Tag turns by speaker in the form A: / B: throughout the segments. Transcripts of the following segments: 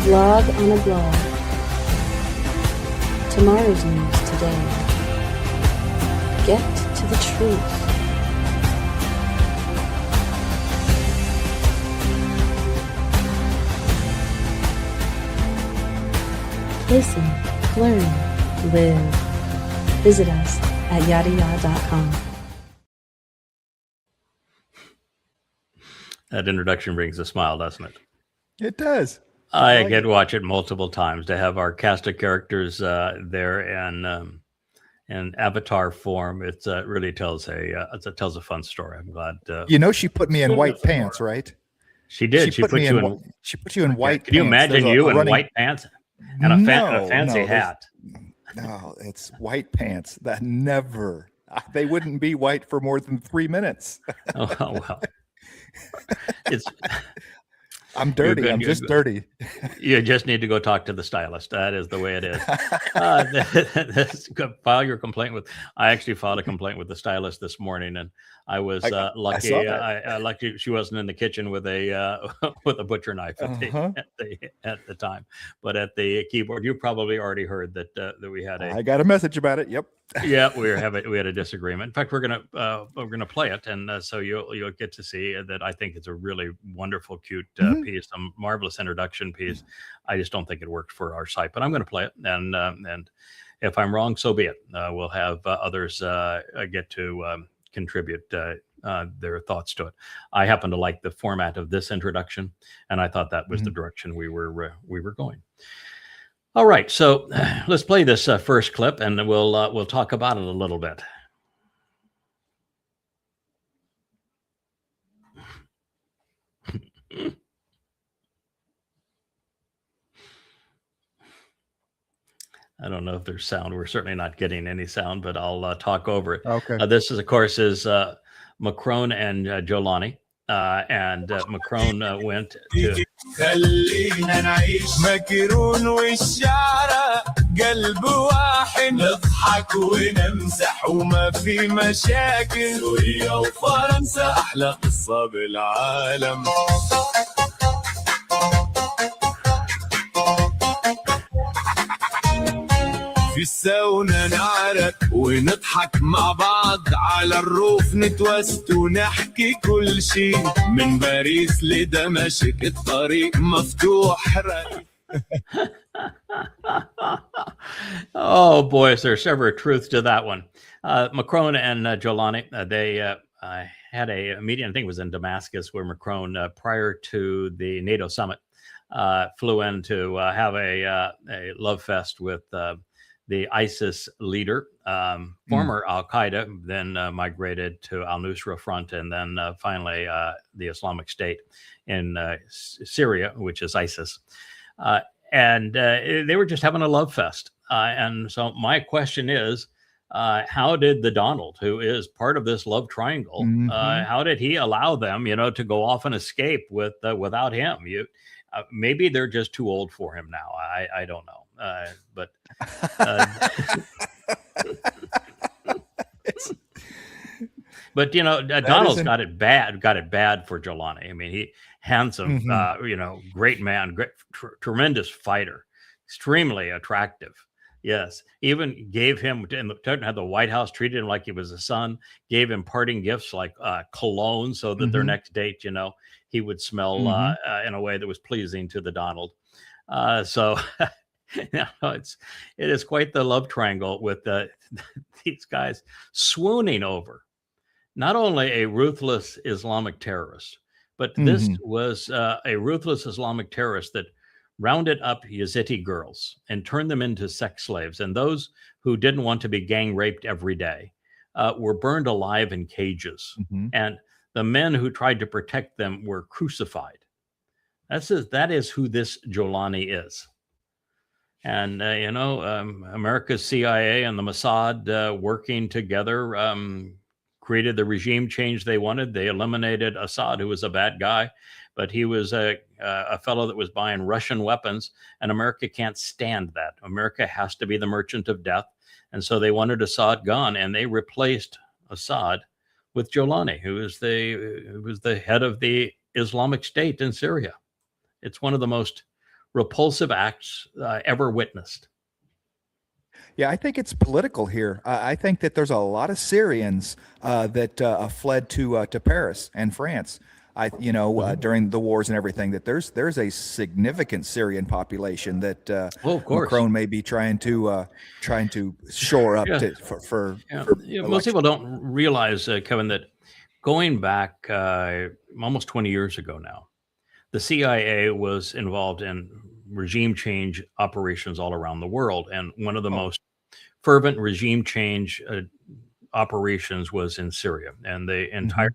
A: Blog on a blog. Tomorrow's news today. Get to the truth. Listen, learn, live. Visit us at yadaya.com.
B: That introduction brings a smile, doesn't it?
C: It does.
B: I get to watch it multiple times. To have our cast of characters there in avatar form, it really tells a fun story. I'm glad.
C: She put me in white pants, right?
B: She did. She put you in
C: white.
B: Can you imagine you in white pants and a fancy hat?
C: No, it's white pants. That never. They wouldn't be white for more than 3 minutes.
B: Oh well.
C: I'm dirty. I'm just dirty.
B: You just need to go talk to the stylist. That is the way it is. File your complaint with. I actually filed a complaint with the stylist this morning, and I was lucky. Lucky she wasn't in the kitchen with a with a butcher knife at the time. But at the keyboard, you probably already heard that we had a.
C: I got a message about it. Yep.
B: Yeah, we had a disagreement. In fact, we're gonna play it, and so you'll get to see that. I think it's a really wonderful, cute piece, a marvelous introduction piece. I just don't think it worked for our site, but I'm going to play it, and if I'm wrong, so be it. We'll have others get to contribute their thoughts to it. I happen to like the format of this introduction, and I thought that was the direction we were going. All right, so let's play this first clip, and we'll talk about it a little bit. I don't know if there's sound. We're certainly not getting any sound, but I'll talk over it.
C: Okay.
B: This is, of course, Macron and Jolani. And Macron went to
D: خلينا نعيش مكرون والشعر قلب واحد نضحك ونمزح وما في مشاكل سوريا وفرنسا أحلى قصة بالعالم في الساونا نعرق ونضحك مع بعض على الروف نتوست ونحكي كل شيء من باريس لدمشق الطريق مفتوح
B: Oh boy, is there ever a truth to that one. Macron and Jolani, they had a meeting, I think it was in Damascus, where Macron, prior to the NATO summit, flew in to have a love fest with the ISIS leader, former Al-Qaeda, then migrated to Al-Nusra Front, and then finally the Islamic State in Syria, which is ISIS. And they were just having a love fest. And so my question is, how did the Donald, who is part of this love triangle, how did he allow them, to go off and escape without him? Maybe they're just too old for him now. I don't know. But Donald's got it bad for Jolani. I mean, he handsome, great man, tremendous fighter, extremely attractive. Yes, even gave him, had the White House treated him like he was a son, gave him parting gifts like cologne, so that their next date, he would smell in a way that was pleasing to the Donald. So it is quite the love triangle with these guys swooning over not only a ruthless Islamic terrorist, but this was a ruthless Islamic terrorist that rounded up Yazidi girls and turned them into sex slaves. And those who didn't want to be gang raped every day were burned alive in cages. And the men who tried to protect them were crucified. That is who this Jolani is. And, America's CIA and the Mossad working together created the regime change they wanted. They eliminated Assad, who was a bad guy, but he was a fellow that was buying Russian weapons, and America can't stand that. America has to be the merchant of death. And so they wanted Assad gone, and they replaced Assad with Jolani, who was the head of the Islamic State in Syria. It's one of the most repulsive acts ever witnessed.
C: Yeah, I think it's political here. I think that there's a lot of Syrians that fled to Paris and France. During the wars and everything, that there's a significant Syrian population that
B: Oh, of course.
C: Macron may be trying to shore up
B: Yeah.
C: to for
B: Yeah.
C: for
B: Yeah, most
C: election.
B: people don't realize, Kevin, that going back almost 20 years ago now, the CIA was involved in regime change operations all around the world. And one of the
C: Oh.
B: most fervent regime change operations was in Syria. And the entire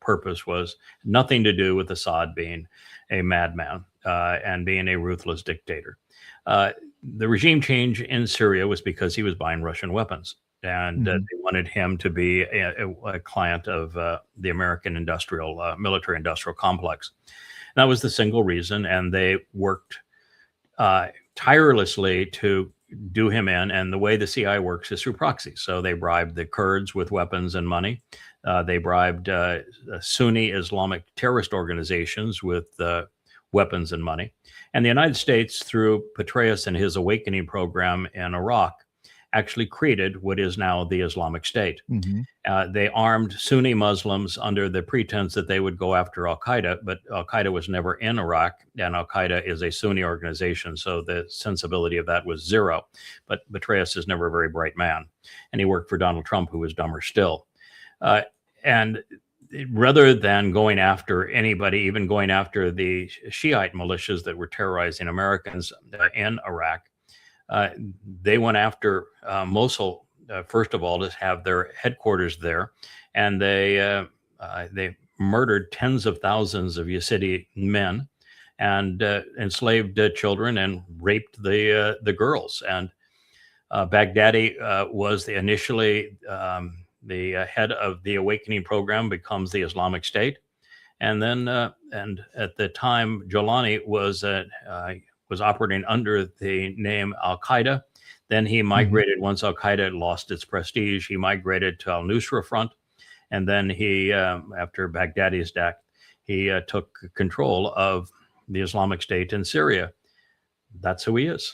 B: purpose was nothing to do with Assad being a madman and being a ruthless dictator. The regime change in Syria was because he was buying Russian weapons. And they wanted him to be a client of the American military industrial complex. That was the single reason. And they worked tirelessly to do him in. And the way the CIA works is through proxies. So they bribed the Kurds with weapons and money. They bribed Sunni Islamic terrorist organizations with weapons and money. And the United States, through Petraeus and his awakening program in Iraq, actually created what is now the Islamic State. They armed Sunni Muslims under the pretense that they would go after al-Qaeda, but al-Qaeda was never in Iraq, and al-Qaeda is a Sunni organization, so the sensibility of that was zero. But Petraeus is never a very bright man, and he worked for Donald Trump, who was dumber still. And rather than going after anybody, even going after the Shiite militias that were terrorizing Americans in Iraq, they went after Mosul, first of all, to have their headquarters there. And they murdered tens of thousands of Yazidi men and enslaved children and raped the girls. And Baghdadi was initially the head of the awakening program, becomes the Islamic State. And then, and at the time, Jolani was operating under the name Al-Qaeda. Then he migrated, once Al-Qaeda lost its prestige, he migrated to Al-Nusra Front. And then he, after Baghdadi's death, he took control of the Islamic State in Syria. That's who he is.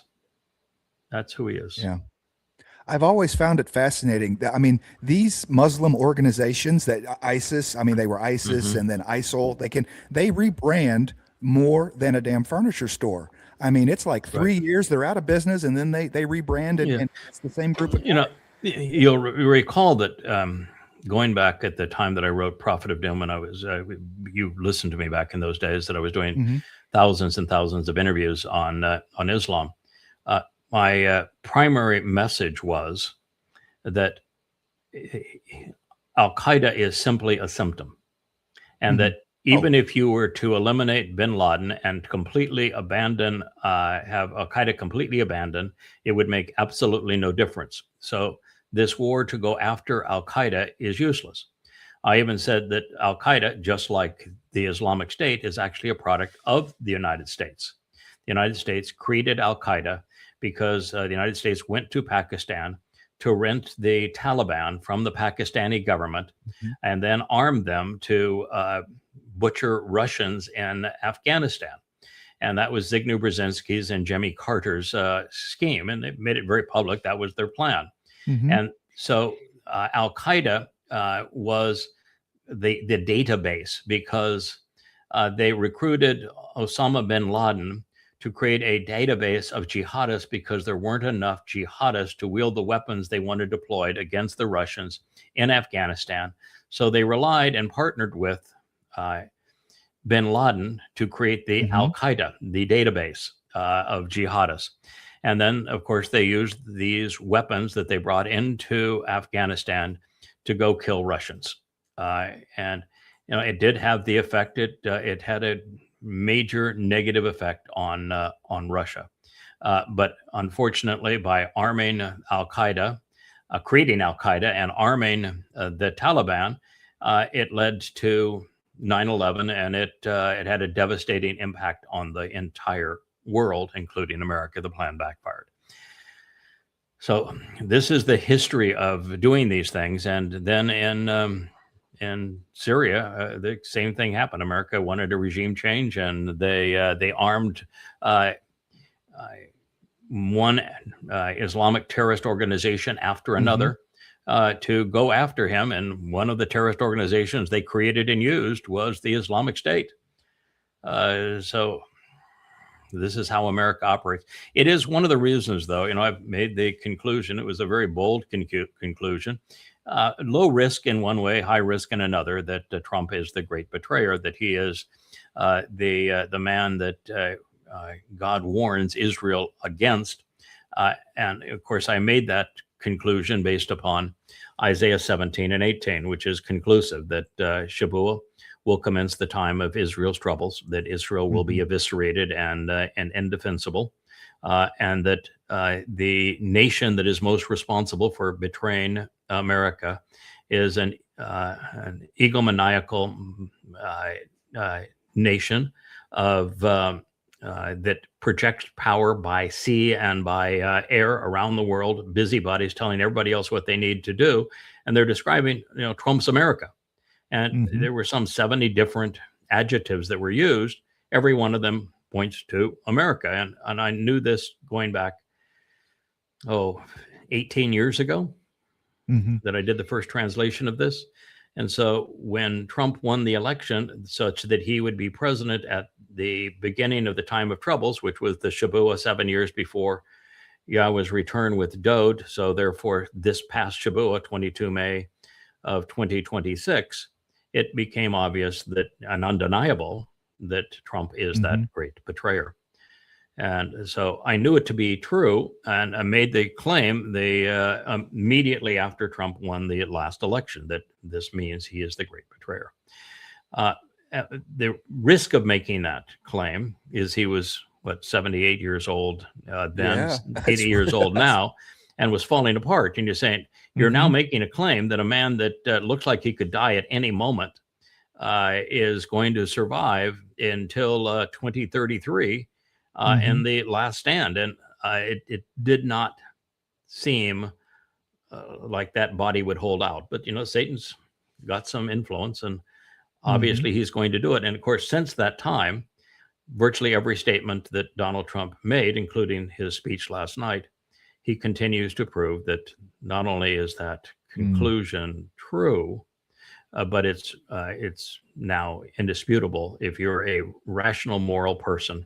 B: That's who he is.
C: Yeah. I've always found it fascinating. I mean, these Muslim organizations that ISIS, I mean, they were ISIS and then ISIL, they rebrand more than a damn furniture store. I mean, it's like 3 years, they're out of business, and then they rebrand and it's the same group of
B: You'll recall that going back at the time that I wrote Prophet of Doom, when I was, you listened to me back in those days, that I was doing thousands and thousands of interviews on Islam. My primary message was that Al-Qaeda is simply a symptom, and that even if you were to eliminate bin Laden and completely abandon, have Al-Qaeda completely abandoned, it would make absolutely no difference. So this war to go after Al-Qaeda is useless. I even said that Al-Qaeda, just like the Islamic State, is actually a product of the United States. The United States created Al-Qaeda because the United States went to Pakistan to rent the Taliban from the Pakistani government and then armed them to butcher Russians in Afghanistan. And that was Zygmunt Brzezinski's and Jimmy Carter's scheme. And they made it very public. That was their plan. And so Al-Qaeda was the database, because they recruited Osama bin Laden to create a database of jihadists, because there weren't enough jihadists to wield the weapons they wanted deployed against the Russians in Afghanistan. So they relied and partnered with bin Laden to create the Al-Qaeda, the database of jihadists. And then, of course, they used these weapons that they brought into Afghanistan to go kill Russians. And, you know, it did have the effect, it had a major negative effect on Russia. But unfortunately, by arming Al-Qaeda, creating Al-Qaeda and arming the Taliban, it led to 9/11, and it had a devastating impact on the entire world, including America. The plan backfired. So this is the history of doing these things. And then in Syria, the same thing happened. America wanted a regime change, and they armed one Islamic terrorist organization after another to go after him. And one of the terrorist organizations they created and used was the Islamic State. So this is how America operates. It is one of the reasons, though, I've made the conclusion. It was a very bold conclusion. Low risk in one way, high risk in another, that Trump is the great betrayer, that he is the man that God warns Israel against. And of course, I made that conclusion based upon Isaiah 17 and 18, which is conclusive that Shavuot will commence the time of Israel's troubles, that Israel will be eviscerated and indefensible, and that the nation that is most responsible for betraying America is an egomaniacal nation of that projects power by sea and by air around the world, busybodies telling everybody else what they need to do. And they're describing, Trump's America. And there were some 70 different adjectives that were used. Every one of them points to America. And I knew this going back, 18 years ago that I did the first translation of this. And so when Trump won the election such that he would be president at the beginning of the time of troubles, which was the Shavuot 7 years before Yahweh's return with Dode. So therefore, this past Shavuot, 22 May of 2026, it became obvious that and undeniable that Trump is that great betrayer. And so I knew it to be true, and I made the claim immediately after Trump won the last election that this means he is the great betrayer. The risk of making that claim is he was, 78 years old then, 80 years old now, and was falling apart. And you're saying, you're now making a claim that a man that looks like he could die at any moment is going to survive until 2033 in the last stand. And it did not seem like that body would hold out. But, Satan's got some influence, and obviously he's going to do it. And of course, since that time, virtually every statement that Donald Trump made, including his speech last night, he continues to prove that not only is that conclusion true, but it's now indisputable. If you're a rational, moral person,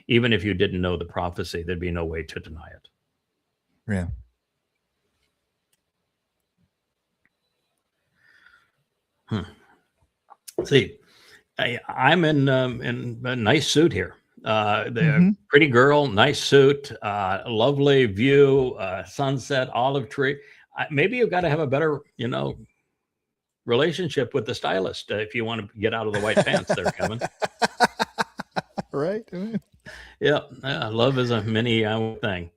B: even if you didn't know the prophecy, there'd be no way to deny it.
C: Yeah.
B: See, I'm in a nice suit here. The pretty girl, nice suit, lovely view, sunset, olive tree. Maybe you've got to have a better, relationship with the stylist if you want to get out of the white pants there, Kevin.
C: Right.
B: Yeah, love is a mini thing.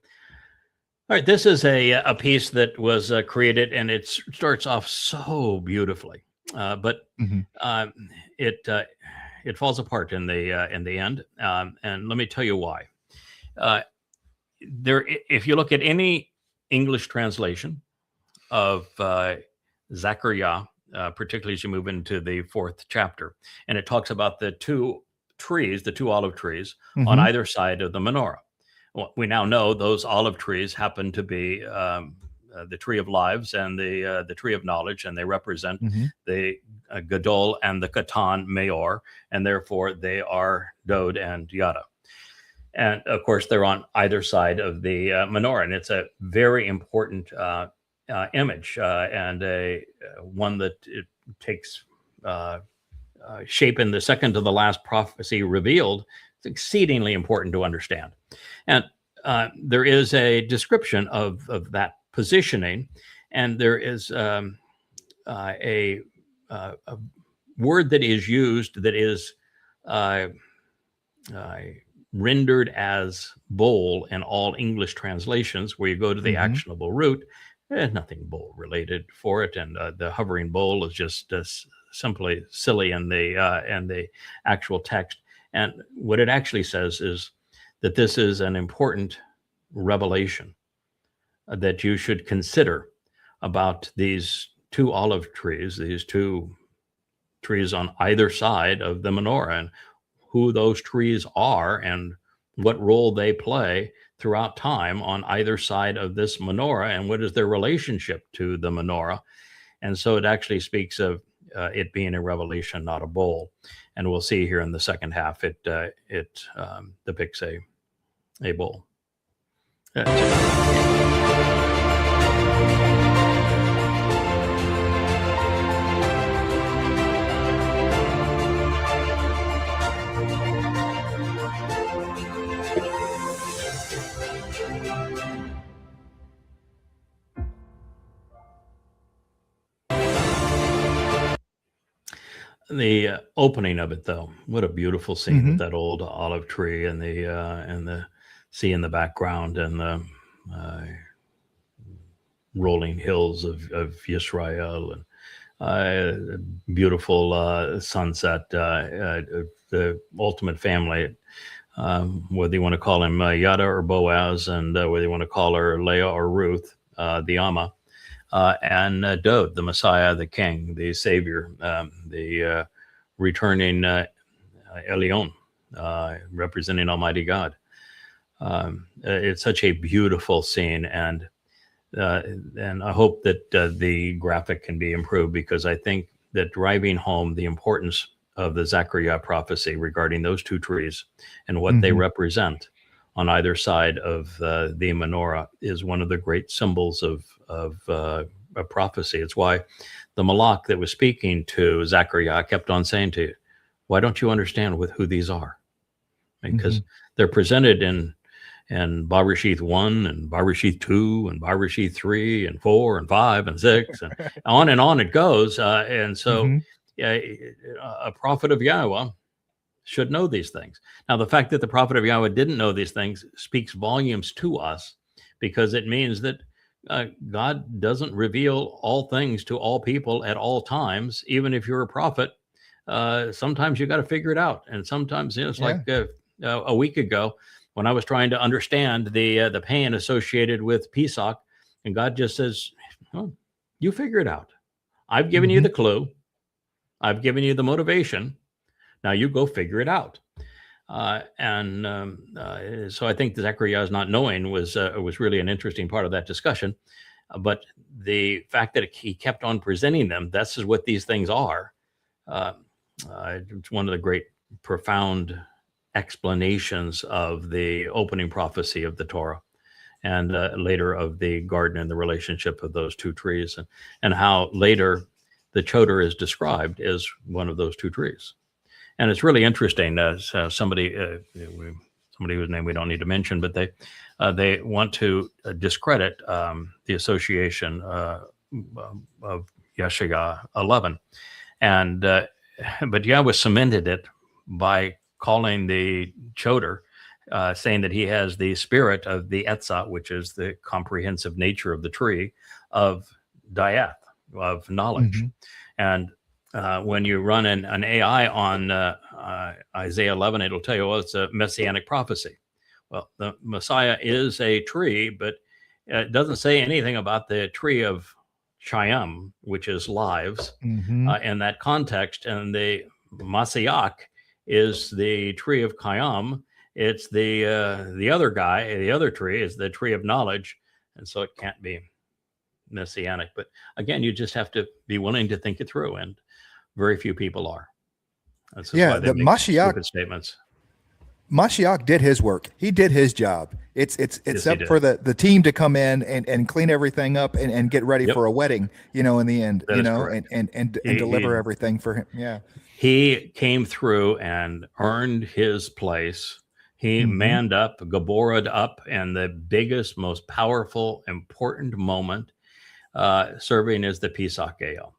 B: All right, this is a piece that was created, and it starts off so beautifully, but it falls apart in the end. And let me tell you why. If you look at any English translation of Zechariah, particularly as you move into the 4th chapter, and it talks about the two olive trees on either side of the menorah. Well, we now know those olive trees happen to be the tree of lives and the tree of knowledge, and they represent the Gadol and the Katan Mayor, and therefore they are Dode and Yada. And of course, they're on either side of the menorah, and it's a very important image and one that it takes shape in the second to the last prophecy revealed. It's exceedingly important to understand. And there is a description of that positioning, and there is a word that is used that is rendered as bowl in all English translations, where you go to the actionable root. Nothing bowl related for it, and the hovering bowl is just simply silly in the actual text. And what it actually says is that this is an important revelation that you should consider about these two olive trees, these two trees on either side of the menorah, and who those trees are and what role they play throughout time on either side of this menorah, and what is their relationship to the menorah. And so it actually speaks of it being a revelation, not a bowl. And we'll see here in the second half, it depicts a bowl. The opening of it, though, what a beautiful scene with that old olive tree and the sea in the background, and the rolling hills of Israel, and beautiful sunset. The ultimate family, whether you want to call him Yada or Boaz, and whether you want to call her Leah or Ruth, the Amma. And Dod, the Messiah, the King, the Savior, the returning Elion, representing Almighty God. It's such a beautiful scene, and I hope that the graphic can be improved, because I think that driving home the importance of the Zechariah prophecy regarding those two trees and what they represent on either side of the menorah is one of the great symbols of a prophecy. It's why the Malach that was speaking to Zechariah kept on saying to you, why don't you understand who these are? Because they're presented in Barashith 1 and Barashith 2 and Barashith 3 and 4 and 5 and 6 and on it goes. And so a prophet of Yahweh should know these things. Now, the fact that the prophet of Yahweh didn't know these things speaks volumes to us, because it means that God doesn't reveal all things to all people at all times. Even if you're a prophet, sometimes you got to figure it out. And sometimes, it's like a week ago when I was trying to understand the pain associated with Pesach, and God just says, oh, you figure it out. I've given you the clue. I've given you the motivation. Now you go figure it out. So I think Zechariah's not knowing was really an interesting part of that discussion. But the fact that he kept on presenting them, this is what these things are. It's one of the great, profound explanations of the opening prophecy of the Torah, and later of the garden and the relationship of those two trees, and how later the Choder is described as one of those two trees. And it's really interesting. Somebody whose name we don't need to mention, but they want to discredit the association of Yeshaya 11, but Yahweh cemented it by calling the Choder, saying that he has the spirit of the Etzah, which is the comprehensive nature of the tree, of Dayath, of knowledge. And when you run an AI on Isaiah 11, it'll tell you, well, it's a messianic prophecy. Well, the Messiah is a tree, but it doesn't say anything about the tree of Chaim, which is lives, in that context. And the Mashiach is the tree of Chaim. It's the other guy, the other tree is the tree of knowledge. And so it can't be messianic. But again, you just have to be willing to think it through. And very few people are. That's why they make stupid statements.
C: Mashiach did his work. He did his job. It's up for the team to come in and clean everything up and get ready for a wedding, in the end, and deliver everything for him. Yeah.
B: He came through and earned his place. He manned up, Gabora'd up, and the biggest, most powerful, important moment, serving as the Pesach Geyel.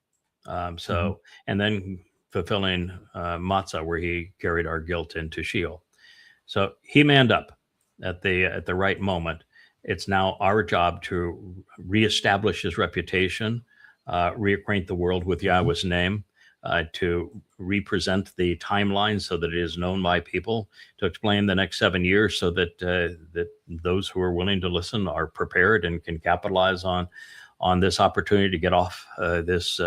B: And then fulfilling Matzah, where he carried our guilt into Sheol. So he manned up at the right moment. It's now our job to reestablish his reputation, reacquaint the world with Yahweh's name, to represent the timeline so that it is known by people, to explain the next 7 years so that that those who are willing to listen are prepared and can capitalize on this opportunity to get off this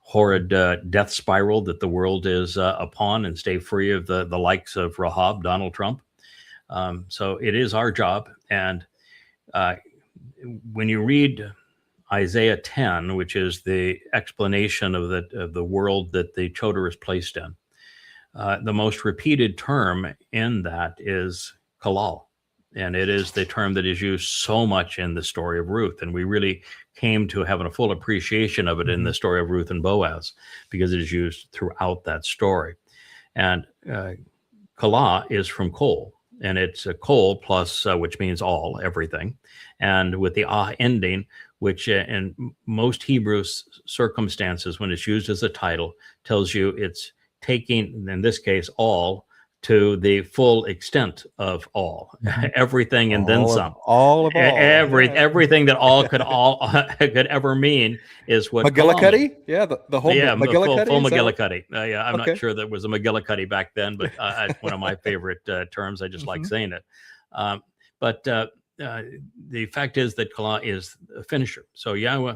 B: horrid death spiral that the world is upon, and stay free of the likes of Rahab, Donald Trump. So it is our job. And when you read Isaiah 10, which is the explanation of the world that the Chodar is placed in, the most repeated term in that is kalal. And it is the term that is used so much in the story of Ruth. And we really came to having a full appreciation of it in the story of Ruth and Boaz, because it is used throughout that story. And kala is from kol, and it's a kol plus, which means all, everything. And with the ah ending, which in most Hebrew circumstances, when it's used as a title, tells you it's taking, in this case, all, to the full extent of all, everything and then some.
C: All of all.
B: Everything that all could ever mean is what
E: McGillicuddy? Yeah, the whole
B: McGillicuddy. Full
E: is that right?
B: McGillicuddy. Yeah, I'm not sure there was a McGillicuddy back then, but it's one of my favorite terms. I just like saying it. But the fact is that kala is a finisher. So Yahweh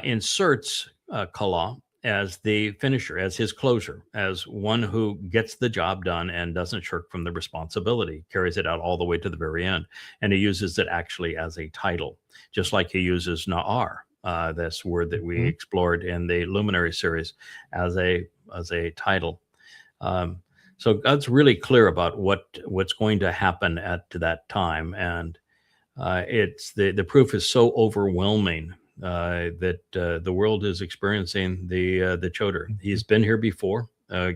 B: inserts kala as the finisher, as his closer, as one who gets the job done and doesn't shirk from the responsibility, carries it out all the way to the very end. And he uses it actually as a title, just like he uses Na'ar, this word that we explored in the Luminary series, as a title. So God's really clear about what's going to happen at that time. And it's the proof is so overwhelming that the world is experiencing the Chodar. He's been here before.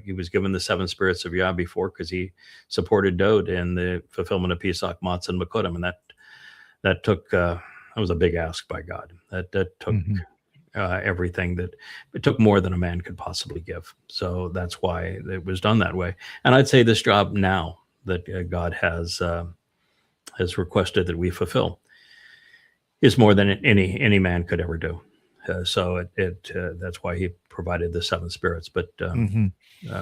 B: He was given the 7 spirits of Yah before, because he supported Dod in the fulfillment of Pesach, Matzah, and Makodim, and that took that was a big ask by God. That took everything that it took more than a man could possibly give. So that's why it was done that way. And I'd say this job now that God has requested that we fulfill is more than any man could ever do. So that's why he provided the 7 spirits. But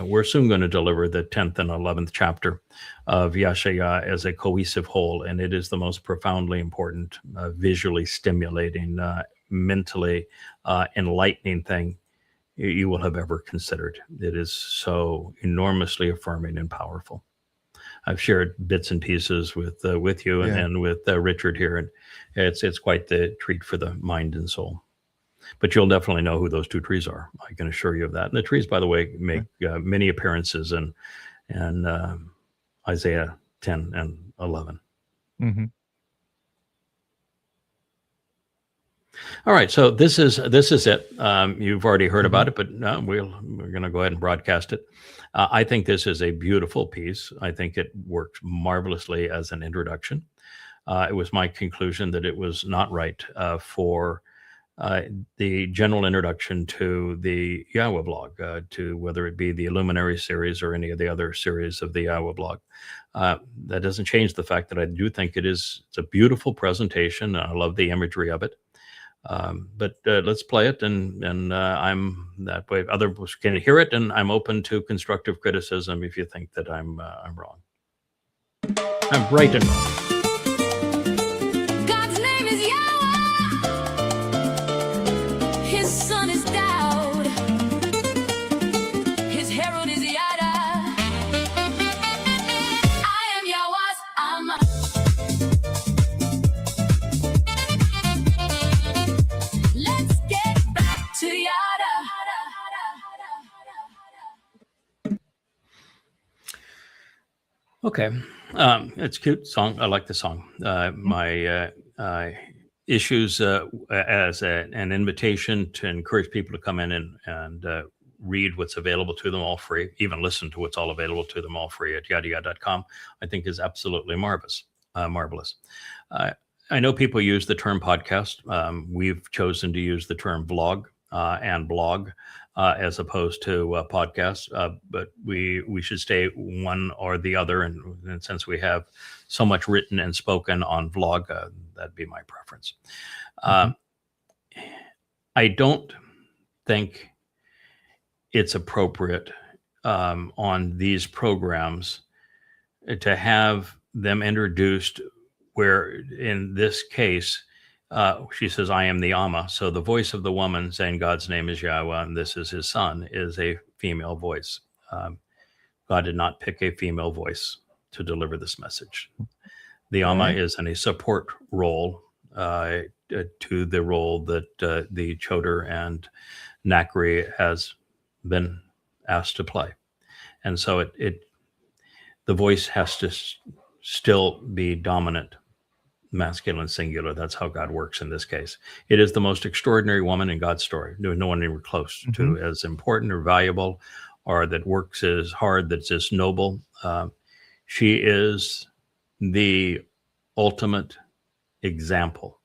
B: we're soon going to deliver the 10th and 11th chapter of Yashaya as a cohesive whole, and it is the most profoundly important, visually stimulating, mentally enlightening thing you will have ever considered. It is so enormously affirming and powerful. I've shared bits and pieces with you and with Richard here, and it's quite the treat for the mind and soul. But you'll definitely know who those 2 trees are. I can assure you of that. And the trees, by the way, make many appearances in Isaiah 10 and 11. All right, so this is it. You've already heard about it, but we're going to go ahead and broadcast it. I think this is a beautiful piece. I think it works marvelously as an introduction. It was my conclusion that it was not right for the general introduction to the Yahweh blog, to whether it be the Luminary series or any of the other series of the Yahweh blog. That doesn't change the fact that I do think it's a beautiful presentation. I love the imagery of it. But let's play it, and I'm that way. Others can hear it, and I'm open to constructive criticism if you think that I'm wrong. I'm right and wrong.
F: God's name is Yahweh. His son is Daud. His herald is Yada. I am Yahweh's Amma. Let's get back to Yada.
B: Okay. It's a cute song. I like the song. My issues as an invitation to encourage people to come in and read what's available to them all free, even listen to what's all available to them all free at yadayah.com, I think is absolutely marvelous. I know people use the term podcast. We've chosen to use the term vlog and blog as opposed to podcasts, but we should stay one or the other. And since we have so much written and spoken on vlog, that'd be my preference. I don't think it's appropriate on these programs to have them introduced where, in this case, she says, I am the Amma. So the voice of the woman saying God's name is Yahweh and this is his son is a female voice. God did not pick a female voice to deliver this message. The Amma is in a support role to the role that the Choder and Nakri has been asked to play. And so the voice has to still be dominant, masculine, singular. That's how God works in this case. It is the most extraordinary woman in God's story. No one anywhere close to as important or valuable, or that works as hard, that's as noble. She is the ultimate example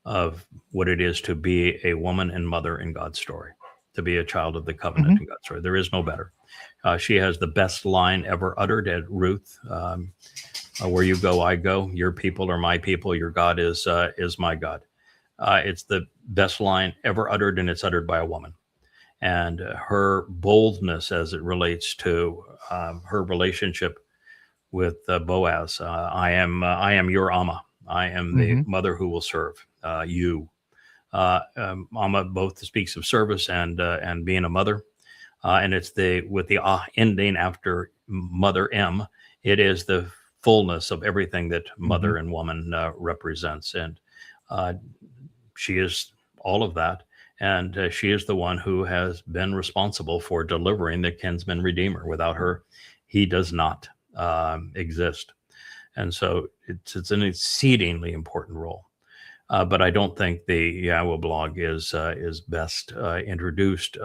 B: of what it is to be a woman and mother in God's story, to be a child of the covenant in God's story. There is no better. She has the best line ever uttered at Ruth. Where you go, I go. Your people are my people. Your God is my God. It's the best line ever uttered, and it's uttered by a woman. And her boldness as it relates to her relationship with Boaz. I am your Amma. I am the mother who will serve you. Amma both speaks of service and being a mother, and it's with the ending after mother M. It is the fullness of everything that mother and woman represents, and she is all of that. And she is the one who has been responsible for delivering the kinsman redeemer. Without her, he does not exist. And so it's an exceedingly important role. But I don't think the Yahweh blog is best introduced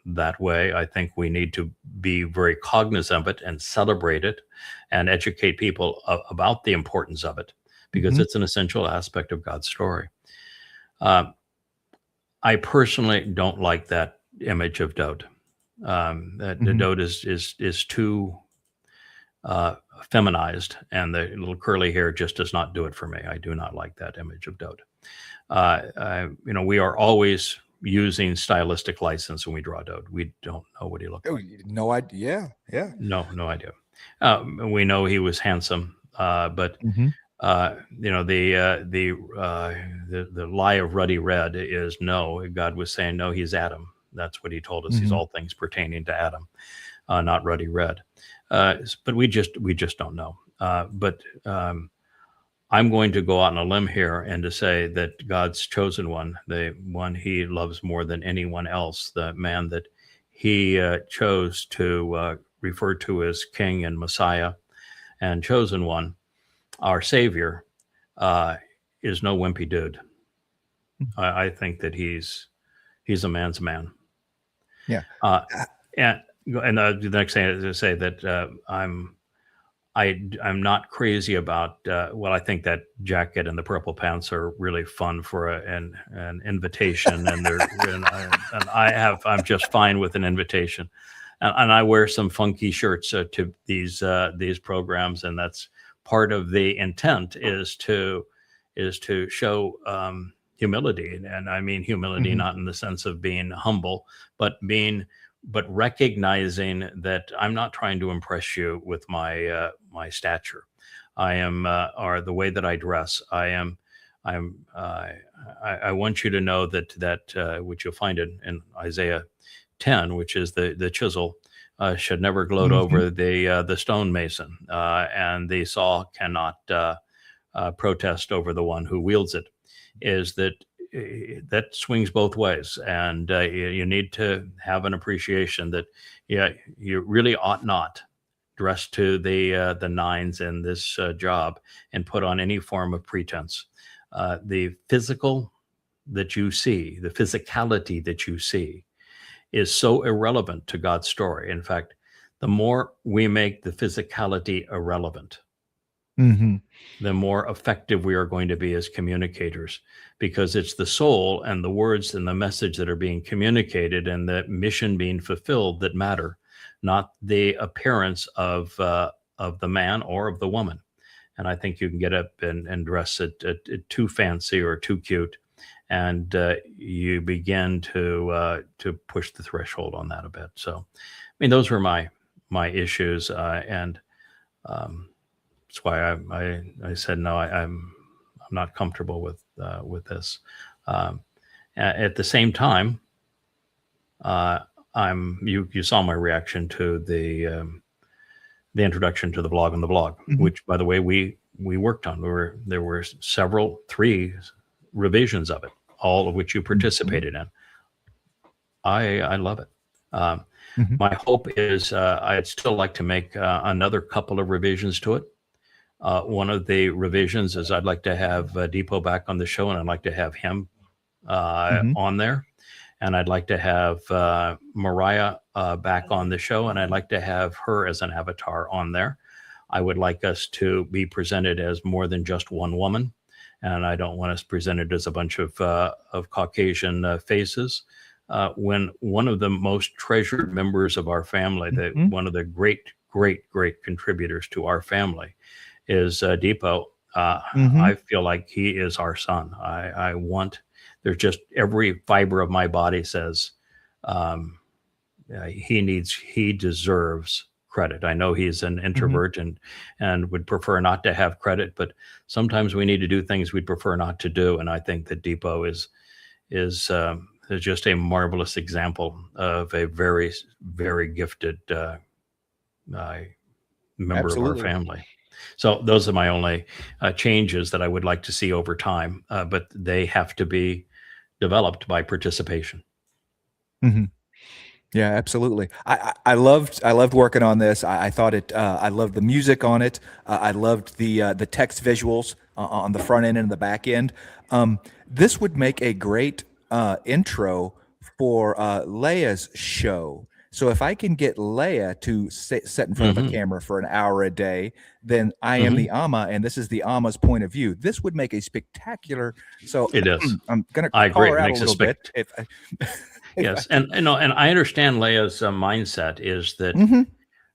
B: that way. I think we need to be very cognizant of it and celebrate it and educate people about the importance of it, because it's an essential aspect of God's story. I personally don't like that image of Dode. The Dode is too feminized, and the little curly hair just does not do it for me. I do not like that image of Dode. We are always using stylistic license when we draw Dode. We don't know what he looked like.
C: No idea. Yeah.
B: No idea. We know he was handsome, but the lie of ruddy red is no. God was saying, no, he's Adam. That's what he told us. He's all things pertaining to Adam, not ruddy red. But we just don't know. But I'm going to go out on a limb here and to say that God's chosen one, the one he loves more than anyone else, the man that he chose to refer to as King and Messiah and chosen one, our Savior, is no wimpy dude. I think that he's a man's man.
C: Yeah.
B: And the next thing is to say that I'm not crazy about. I think that jacket and the purple pants are really fun for an invitation, and I'm just fine with an invitation, and I wear some funky shirts to these programs, and that's part of the intent is to show humility, and I mean humility not in the sense of being humble, but recognizing that I'm not trying to impress you with my my stature. I am, or the way that I dress. I want you to know that which you'll find in Isaiah 10, which is the chisel should never gloat over the stonemason, and the saw cannot protest over the one who wields it. Is that swings both ways, and you need to have an appreciation that you really ought not dress to the nines in this job and put on any form of pretense. The physical that you see, the physicality that you see, is so irrelevant to God's story. In fact, the more we make the physicality irrelevant, the more effective we are going to be as communicators, because it's the soul and the words and the message that are being communicated and the mission being fulfilled that matter, not the appearance of the man or of the woman. And I think you can get up and dress it too fancy or too cute, and you begin to push the threshold on that a bit. So, I mean, those were my issues, and that's why I said no. I'm not comfortable with this. At the same time, you saw my reaction to the introduction to the blog on the blog, which, by the way, we worked on. There were three revisions of it, all of which you participated in. I love it. My hope is I'd still like to make another couple of revisions to it. One of the revisions is I'd like to have Depot back on the show, and I'd like to have him on there. And I'd like to have Mariah back on the show, and I'd like to have her as an avatar on there. I would like us to be presented as more than just one woman, and I don't want us presented as a bunch of Caucasian faces. When one of the most treasured members of our family, one of the great contributors to our family, is Depot. I feel like he is our son. I want. There's just every fiber of my body says he deserves credit. I know he's an introvert and would prefer not to have credit, but sometimes we need to do things we'd prefer not to do. And I think that Depot is just a marvelous example of a very, very gifted member of our family. So those are my only changes that I would like to see over time, but they have to be developed by participation.
C: Yeah, absolutely. I loved working on this. I thought I loved the music on it. I loved the text visuals on the front end and the back end. This would make a great intro for Leia's show. So if I can get Leia to sit in front of a camera for an hour a day, then I am the Amma, and this is the Amma's point of view. This would make a spectacular. So
B: it is.
C: I'm going to
B: call
C: her
B: it
C: out
B: makes
C: a little bit.
B: Yes, and I understand Leia's mindset is that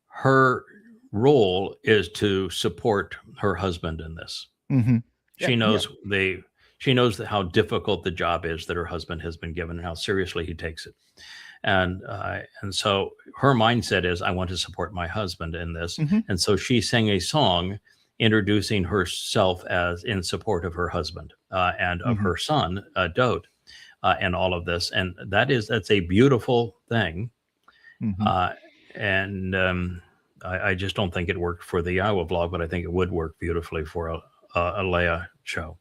B: her role is to support her husband in this. She knows she knows that how difficult the job is that her husband has been given and how seriously he takes it. And so her mindset is, I want to support my husband in this. And so she sang a song introducing herself as in support of her husband and of her son, Dode, and all of this. And that's a beautiful thing. And I just don't think it worked for the Iowa vlog, but I think it would work beautifully for a Leia show.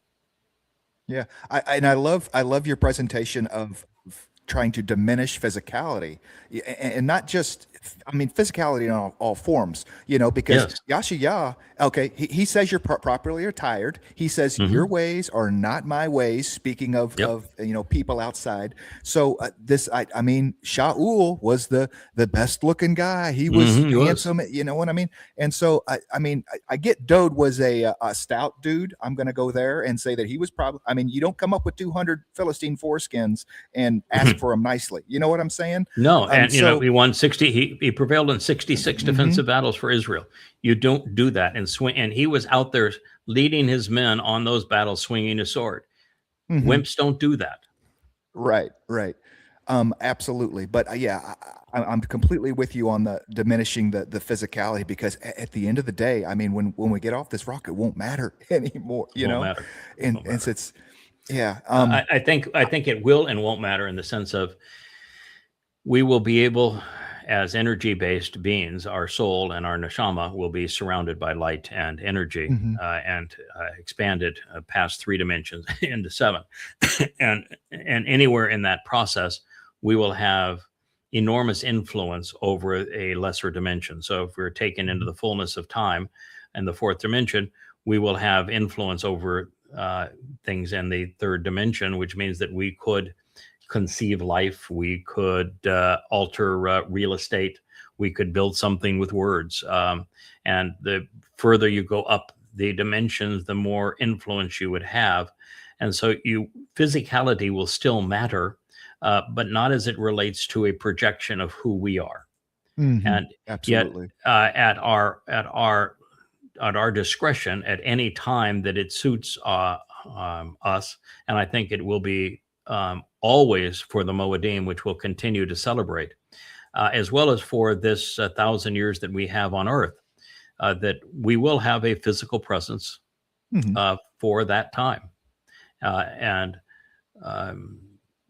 C: Yeah, I love your presentation of trying to diminish physicality, and not just, I mean, physicality in all forms, because Yasha, okay, he says you're properly attired. He says your ways are not my ways. Speaking of people outside. So I mean, Shaul was the best looking guy. He was handsome. You know what I mean? And so I mean, I get Dode was a stout dude. I'm going to go there and say that he was probably. I mean, you don't come up with 200 Philistine foreskins and ask for them nicely. You know what I'm saying?
B: No, and he won 60. He prevailed in 66 defensive battles for Israel. You don't do that and swing. And he was out there leading his men on those battles, swinging a sword. Wimps don't do that. Right.
C: Absolutely. But I'm completely with you on the diminishing the physicality, because at the end of the day, I mean, when we get off this rock, it won't matter anymore.
B: Matter.
C: And it's. Yeah.
B: I think it will and won't matter in the sense of we will be able, as energy-based beings, our soul and our neshama will be surrounded by light and energy and expanded past 3 dimensions into 7. and anywhere in that process, we will have enormous influence over a lesser dimension. So if we're taken into the fullness of time and the 4th dimension, we will have influence over things in the 3rd dimension, which means that we could conceive life, we could alter real estate, we could build something with words. And the further you go up the dimensions, the more influence you would have. And so physicality will still matter, but not as it relates to a projection of who we are. And
C: absolutely.
B: Yet at our discretion at any time that it suits us. And I think it will be always for the Moedim, which will continue to celebrate, as well as for this 1,000 years that we have on Earth, that we will have a physical presence for that time. And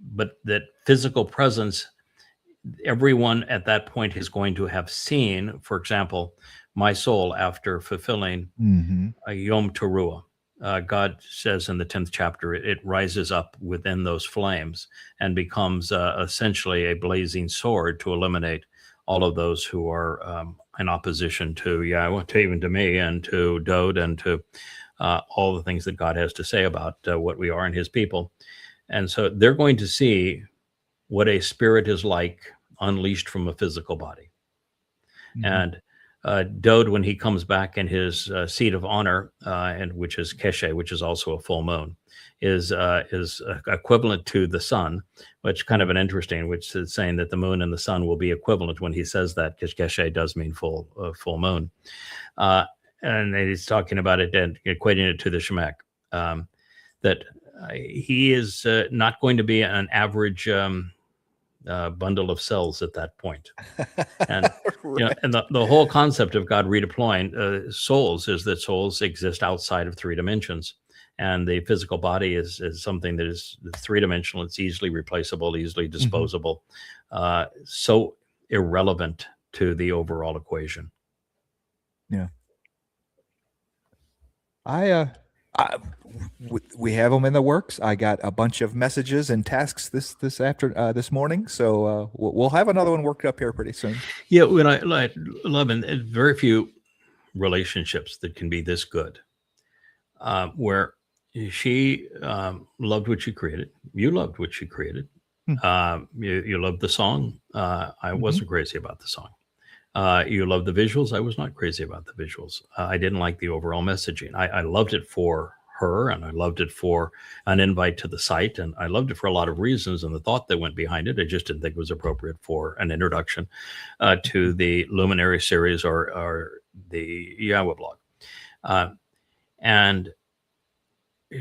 B: but that physical presence, everyone at that point is going to have seen, for example, my soul after fulfilling a Yom Teruah. God says in the 10th chapter, it rises up within those flames and becomes essentially a blazing sword to eliminate all of those who are in opposition to Yahweh, to even to me and to Dode and to all the things that God has to say about what we are and his people. And so they're going to see what a spirit is like unleashed from a physical body. And Dode, when he comes back in his seat of honor, and which is Keshe, which is also a full moon, is equivalent to the sun, which kind of an interesting, which is saying that the moon and the sun will be equivalent when he says that, because Keshe does mean full moon. And he's talking about it and equating it to the Shemek, that he is not going to be an average bundle of cells at that point. And
C: Right.
B: you know, and the whole concept of God redeploying souls is that souls exist outside of 3 dimensions, and the physical body is something that is 3-dimensional. It's easily replaceable, easily disposable, so irrelevant to the overall equation.
E: Yeah. We have them in the works. I got a bunch of messages and tasks this morning, so we'll have another one worked up here pretty soon.
B: Yeah, when I love, and very few relationships that can be this good, where she loved what she created, you loved what she created, you loved the song. I wasn't crazy about the song. You loved the visuals. I was not crazy about the visuals. I didn't like the overall messaging. I loved it for her, and I loved it for an invite to the site, and I loved it for a lot of reasons, and the thought that went behind it, I just didn't think it was appropriate for an introduction to the Luminary series or the Yahweh blog. And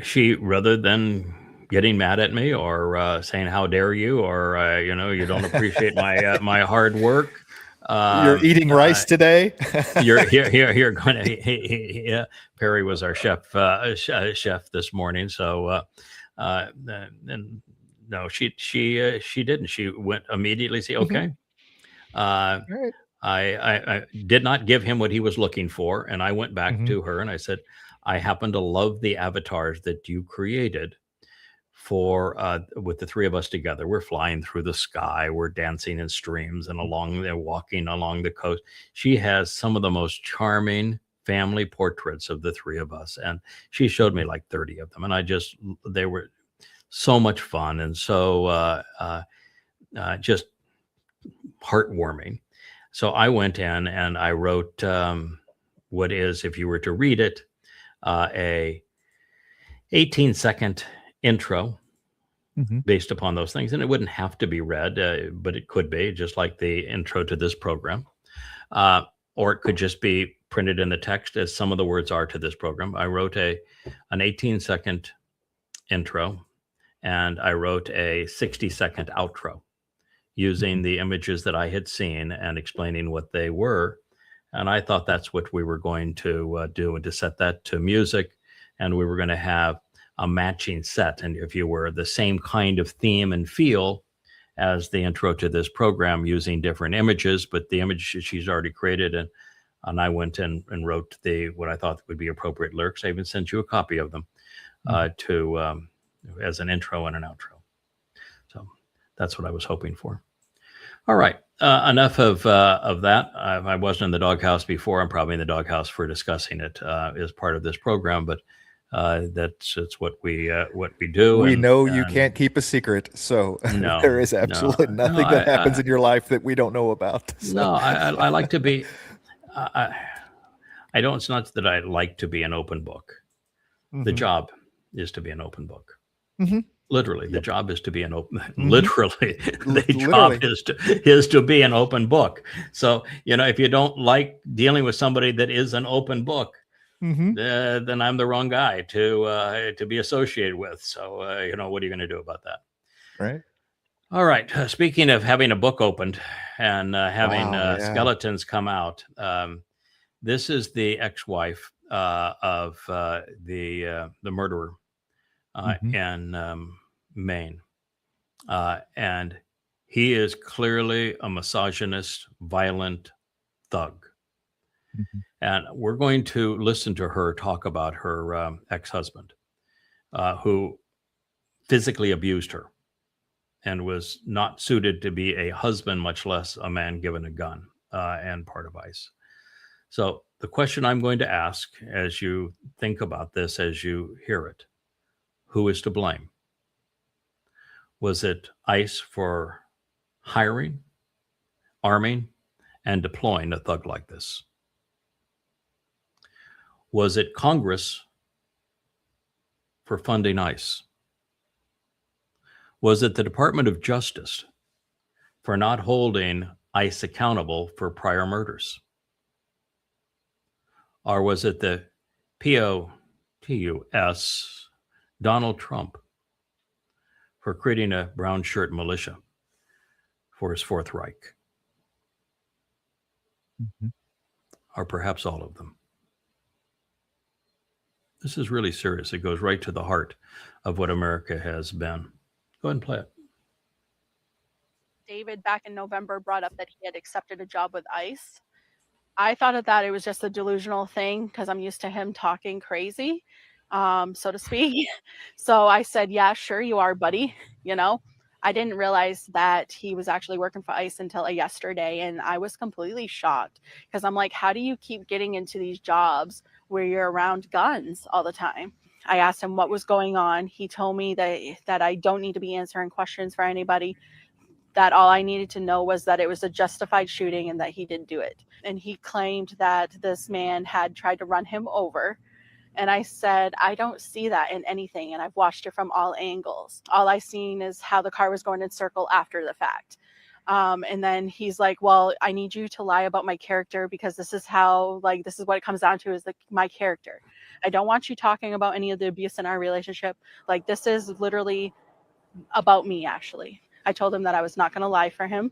B: she, rather than getting mad at me or saying, how dare you, or, you don't appreciate my hard work,
E: You're eating rice today?
B: you're going to. Yeah, Perry was our chef this morning. So, and no, she didn't. She went immediately. Say, okay.
E: Right.
B: I did not give him what he was looking for, and I went back to her and I said, I happen to love the avatars that you created for with the 3 of us together. We're flying through the sky, we're dancing in streams and walking along the coast. She has some of the most charming family portraits of the 3 of us, and she showed me like 30 of them, and they were so much fun and so just heartwarming. So I went in and I wrote what is, if you were to read it, a 18-second intro based upon those things. And it wouldn't have to be read, but it could be, just like the intro to this program. Or it could just be printed in the text, as some of the words are to this program. I wrote an 18-second intro, and I wrote a 60-second outro using the images that I had seen and explaining what they were. And I thought that's what we were going to do, and to set that to music. And we were going to have a matching set, and if you were the same kind of theme and feel as the intro to this program, using different images, but the image she's already created, and I went in and wrote what I thought would be appropriate lyrics. I even sent you a copy of them to as an intro and an outro. So that's what I was hoping for. All right, enough of that. I wasn't in the doghouse before. I'm probably in the doghouse for discussing it as part of this program, but it's what we do.
E: We know you can't keep a secret, so
B: No,
E: there is absolutely nothing that happens in your life that we don't know about. So.
B: No, I like to be. I don't. It's not that I like to be an open book. The job is to be an open book. Literally, the job is to be an open. Literally, the job is to be an open book. So if you don't like dealing with somebody that is an open book, then I'm the wrong guy to be associated with. So what are you going to do about that?
E: Right.
B: All right. Speaking of having a book opened and having
E: Wow, yeah.
B: skeletons come out, this is the ex-wife of the murderer in Maine, and he is clearly a misogynist, violent thug. And we're going to listen to her talk about her ex-husband, who physically abused her and was not suited to be a husband, much less a man given a gun and part of ICE. So the question I'm going to ask as you think about this, as you hear it, who is to blame? Was it ICE for hiring, arming, and deploying a thug like this? Was it Congress for funding ICE? Was it the Department of Justice for not holding ICE accountable for prior murders? Or was it the POTUS, Donald Trump, for creating a brown shirt militia for his Fourth Reich? Or perhaps all of them? This is really serious. It goes right to the heart of what America has been. Go ahead and play it.
G: David back in November brought up that he had accepted a job with ICE. I thought of that it was just a delusional thing because I'm used to him talking crazy, so to speak. So I said, yeah, sure you are, buddy. You know, I didn't realize that he was actually working for ICE until yesterday. And I was completely shocked because I'm like, how do you keep getting into these jobs where you're around guns all the time? I asked him what was going on. He told me that I don't need to be answering questions for anybody, that all I needed to know was that it was a justified shooting and that he did do it. And he claimed that this man had tried to run him over. And I said, I don't see that in anything. And I've watched it from all angles. All I seen is how the car was going in circle after the fact. And then he's like, well, I need you to lie about my character because this is how, like, this is what it comes down to is like my character. I don't want you talking about any of the abuse in our relationship. Like, this is literally about me, actually. I told him that I was not going to lie for him,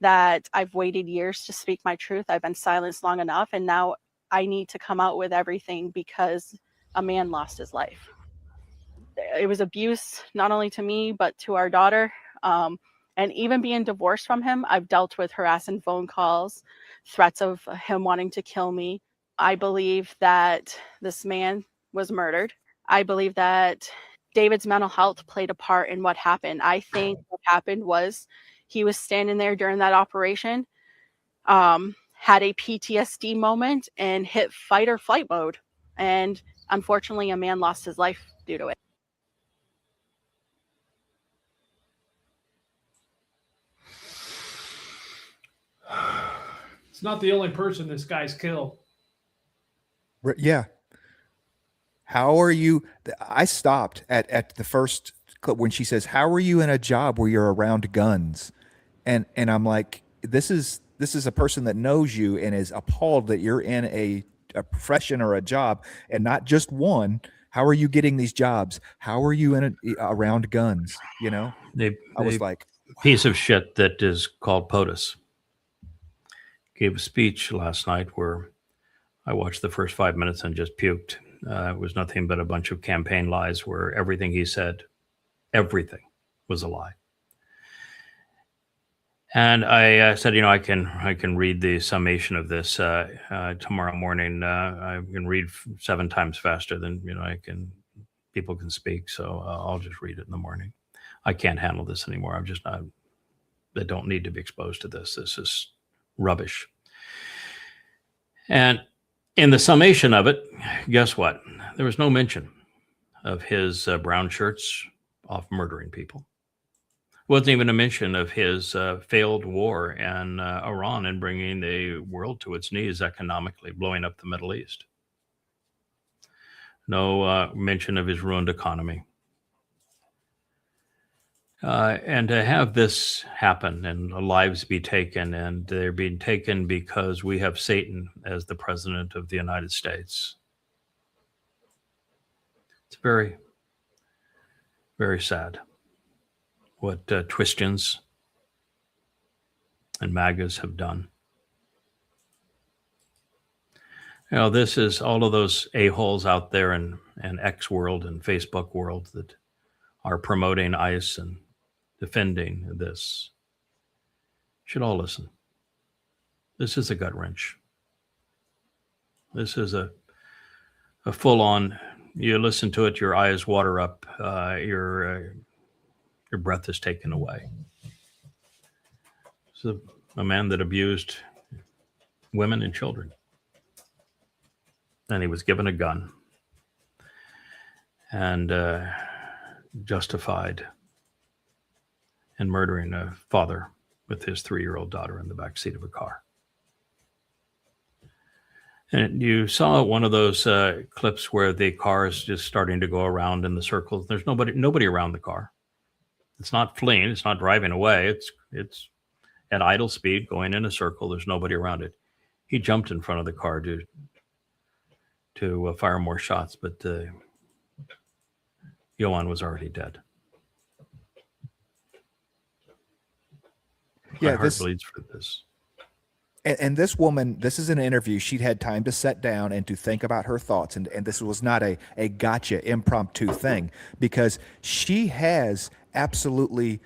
G: that I've waited years to speak my truth. I've been silenced long enough. And now I need to come out with everything because a man lost his life. It was abuse, not only to me, but to our daughter. And even being divorced from him, I've dealt with harassing phone calls, threats of him wanting to kill me. I believe that this man was murdered. I believe that David's mental health played a part in what happened. I think what happened was he was standing there during that operation, had a PTSD moment and hit fight or flight mode. And unfortunately, a man lost his life due to it.
H: It's not the only person this guy's killed.
C: Yeah. How are you? I stopped at the first clip when she says, "How are you in a job where you're around guns?" And I'm like, this is a person that knows you and is appalled that you're in a profession or a job and not just one. How are you getting these jobs? How are you around guns? You know, I was like,
B: piece of shit that is called POTUS gave a speech last night where I watched the first 5 minutes and just puked. It was nothing but a bunch of campaign lies where everything he said, everything was a lie. And I said, you know, I can read the summation of this tomorrow morning. I can read 7 times faster than people can speak. So I'll just read it in the morning. I can't handle this anymore. I'm just not. They don't need to be exposed to this. This is rubbish. And in the summation of it, guess what? There was no mention of his brown shirts off murdering people. Wasn't even a mention of his failed war in Iran and bringing the world to its knees economically, blowing up the Middle East. No mention of his ruined economy. And to have this happen and lives be taken, and they're being taken because we have Satan as the president of the United States. It's very, very sad what Twistians and MAGAs have done. This is all of those a-holes out there in X world and Facebook world that are promoting ICE and defending this. Should all listen. This is a gut wrench. This is a full-on. You listen to it, your eyes water up, your breath is taken away. It's a man that abused women and children, and he was given a gun and justified in murdering a father with his 3-year-old daughter in the backseat of a car. And you saw one of those clips where the car is just starting to go around in the circles. There's nobody around the car. It's not fleeing. It's not driving away. It's at idle speed going in a circle. There's nobody around it. He jumped in front of the car to fire more shots, but Johan was already dead. My heart bleeds for this.
E: And this woman, this is an interview. She'd had time to sit down and to think about her thoughts. And this was not a gotcha impromptu thing, because she has absolutely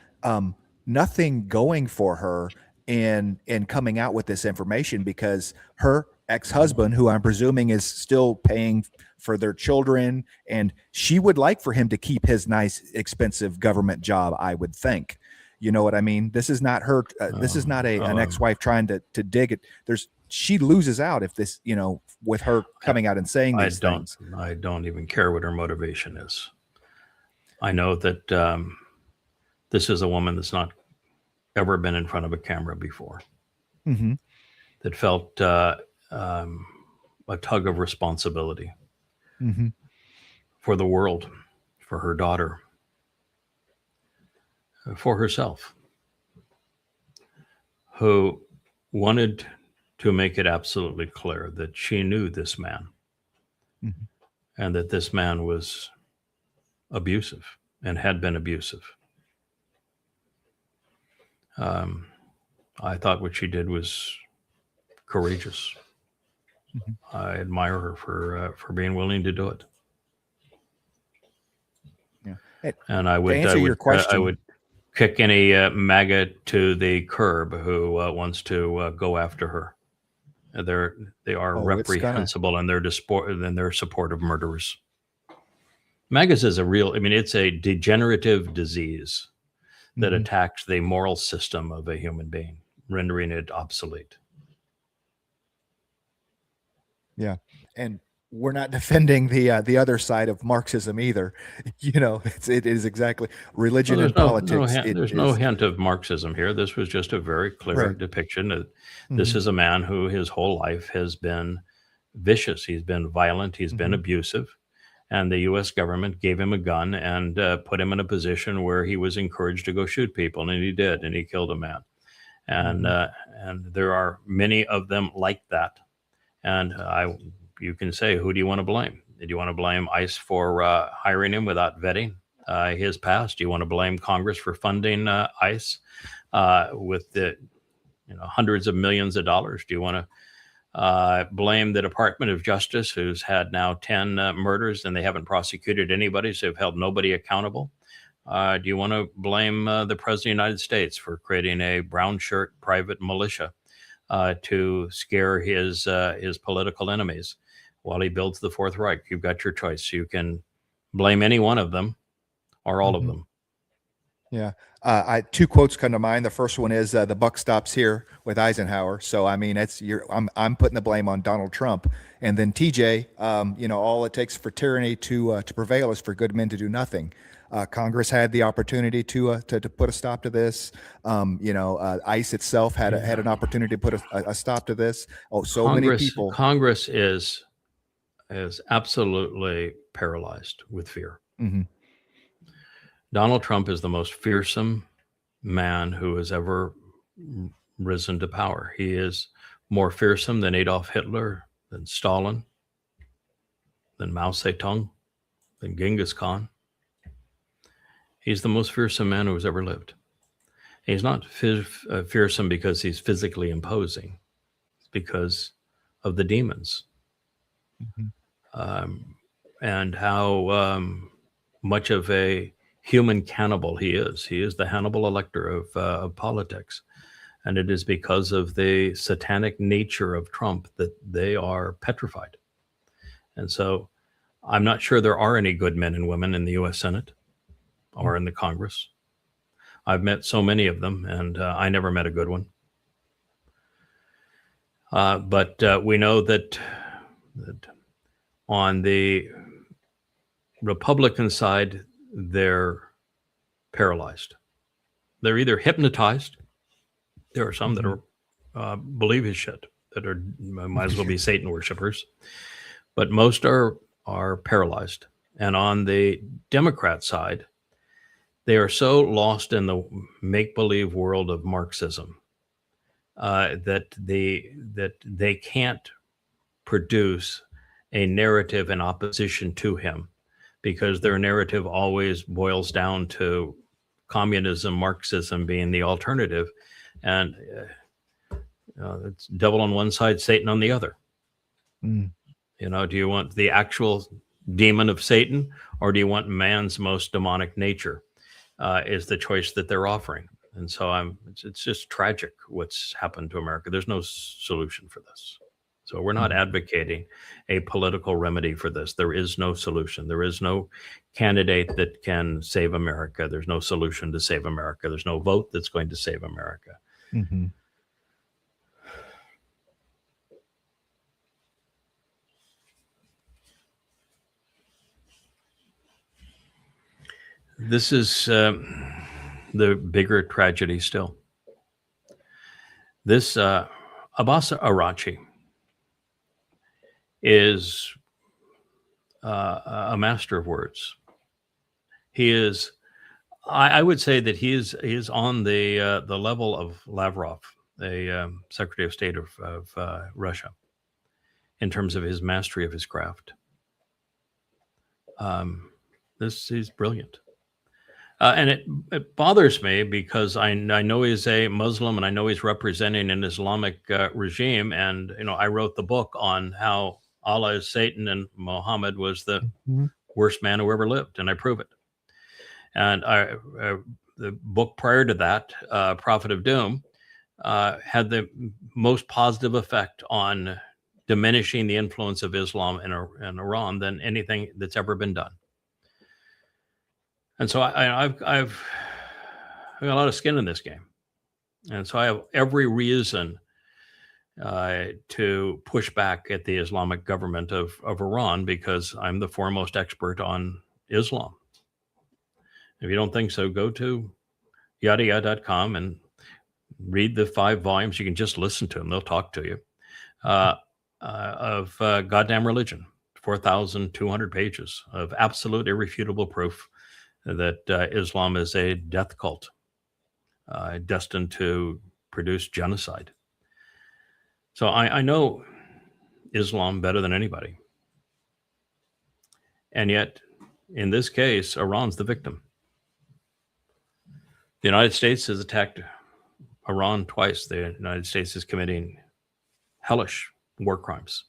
E: nothing going for her in coming out with this information, because her ex-husband, who I'm presuming is still paying for their children, and she would like for him to keep his nice, expensive government job, I would think. You know what I mean? This is not her. This is not an ex-wife trying to dig it. She loses out if this, with her coming out and saying these things.
B: I don't even care what her motivation is. I know that this is a woman that's not ever been in front of a camera before.
E: Mm-hmm.
B: That felt a tug of responsibility
E: mm-hmm.
B: for the world, for her daughter, for herself, who wanted to make it absolutely clear that she knew this man
E: mm-hmm.
B: and that this man was abusive and had been abusive. I thought what she did was courageous.
E: Mm-hmm.
B: I admire her for being willing to do it.
E: Yeah.
B: And I would kick any MAGA to the curb who wants to go after her. They are reprehensible in their support of murderers. MAGAs is it's a degenerative disease that
E: mm-hmm.
B: attacks the moral system of a human being, rendering it obsolete.
E: Yeah. And we're not defending the other side of Marxism either. It is exactly religion and politics.
B: There's no hint of Marxism here. This was just a very clear depiction. This
E: mm-hmm.
B: is a man who his whole life has been vicious. He's been violent. He's mm-hmm. been abusive. And the U.S. government gave him a gun and put him in a position where he was encouraged to go shoot people. And he did. And he killed a man. And and there are many of them like that. And you can say, who do you want to blame? Do you want to blame ICE for hiring him without vetting his past? Do you want to blame Congress for funding ICE with the hundreds of millions of dollars? Do you want to blame the Department of Justice, who's had now 10 murders and they haven't prosecuted anybody, so they've held nobody accountable? Do you want to blame the President of the United States for creating a brown shirt private militia to scare his political enemies while he builds the Fourth Reich? You've got your choice. You can blame any one of them or all
E: mm-hmm.
B: of them.
E: Yeah. Two quotes come to mind. The first one is the buck stops here with Eisenhower. So, I'm putting the blame on Donald Trump. And then TJ, all it takes for tyranny to prevail is for good men to do nothing. Congress had the opportunity to put a stop to this. ICE itself had an opportunity to put a stop to this. Many people.
B: Congress is absolutely paralyzed with fear.
E: Mm-hmm.
B: Donald Trump is the most fearsome man who has ever risen to power. He is more fearsome than Adolf Hitler, than Stalin, than Mao Zedong, than Genghis Khan. He's the most fearsome man who has ever lived. He's not fearsome because he's physically imposing. It's because of the demons and how much of a human cannibal he is. He is the Hannibal Lecter of politics. And it is because of the satanic nature of Trump that they are petrified. And so I'm not sure there are any good men and women in the U.S. Senate or in the Congress. I've met so many of them, and I never met a good one. But we know that on the Republican side, they're paralyzed. They're either hypnotized. There are some that are believe his shit, that are might as well be Satan worshipers, but most are paralyzed. And on the Democrat side, they are so lost in the make-believe world of Marxism that they can't produce a narrative in opposition to him, because their narrative always boils down to communism, Marxism being the alternative. And it's devil on one side, Satan on the other. Do you want the actual demon of Satan, or do you want man's most demonic nature? Is the choice that they're offering. And so it's just tragic what's happened to America. There's no solution for this. So we're not advocating a political remedy for this. There is no solution. There is no candidate that can save America. There's no solution to save America. There's no vote that's going to save America. This is the bigger tragedy still. This Abbas Arachi is a master of words. He is, I would say that he is on the level of Lavrov, the Secretary of State of Russia, in terms of his mastery of his craft. He's brilliant. And it bothers me because I know he's a Muslim, and I know he's representing an Islamic regime. And, I wrote the book on how Allah is Satan and Muhammad was the worst man who ever lived. And I prove it. And the book prior to that, Prophet of Doom, had the most positive effect on diminishing the influence of Islam in Iran than anything that's ever been done. And so I've got a lot of skin in this game. And so I have every reason to push back at the Islamic government of Iran, because I'm the foremost expert on Islam. If you don't think so, go to yadayah.com and read the 5 volumes. You can just listen to them. They'll talk to you of Goddamn Religion, 4,200 pages of absolute irrefutable proof that Islam is a death cult destined to produce genocide. So I know Islam better than anybody. And yet, in this case, Iran's the victim. The United States has attacked Iran twice. The United States is committing hellish war crimes,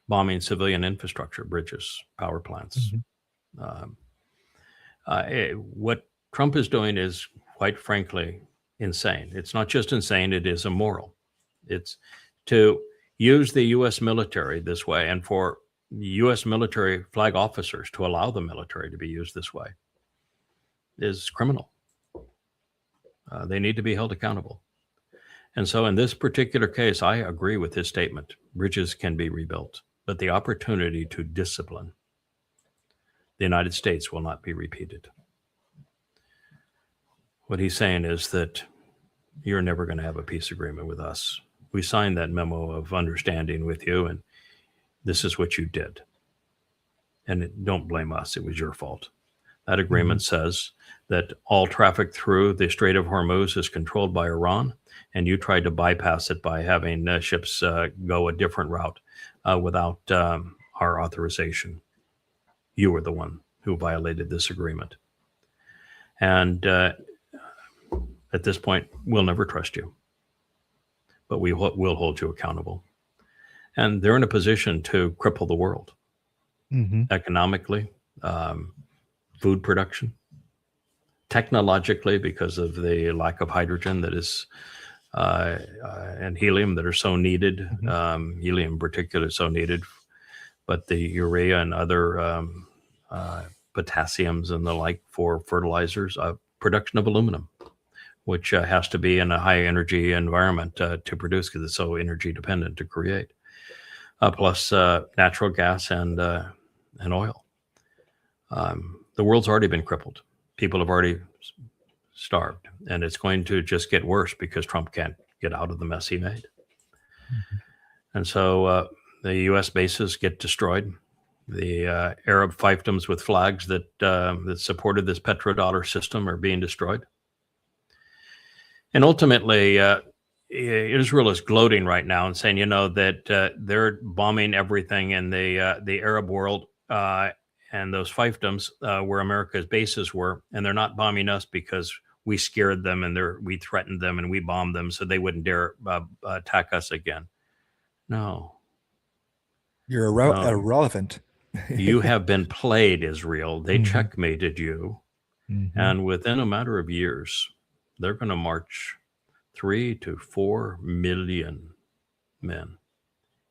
B: bombing civilian infrastructure, bridges, power plants. What Trump is doing is, quite frankly, insane. It's not just insane, it is immoral. It's to use the U.S. military this way, and for U.S. military flag officers to allow the military to be used this way is criminal. They need to be held accountable. And so in this particular case, I agree with his statement. Bridges can be rebuilt, but the opportunity to discipline the United States will not be repeated. What he's saying is that you're never going to have a peace agreement with us. We signed that memo of understanding with you, and this is what you did. And don't blame us. It was your fault. That agreement says that all traffic through the Strait of Hormuz is controlled by Iran, and you tried to bypass it by having ships go a different route without our authorization. You were the one who violated this agreement. And at this point, we'll never trust you, but we will hold you accountable. And they're in a position to cripple the world
E: Mm-hmm.
B: economically, food production, technologically, because of the lack of hydrogen that is and helium that are so needed. Helium in particular is so needed, but the urea and other potassiums and the like for fertilizers, production of aluminum, which has to be in a high energy environment to produce because it's so energy dependent to create, plus natural gas and oil. The world's already been crippled. People have already starved, and it's going to just get worse because Trump can't get out of the mess he made. And so the U.S. bases get destroyed. The Arab fiefdoms with flags that supported this petrodollar system are being destroyed. And ultimately, Israel is gloating right now and saying, that they're bombing everything in the Arab world and those fiefdoms where America's bases were, and they're not bombing us because we scared them and we threatened them and we bombed them so they wouldn't dare attack us again. No.
C: You're irrelevant.
B: You have been played, Israel. They checkmated you.
E: Mm-hmm.
B: And within a matter of years, they're going to march 3 to 4 million men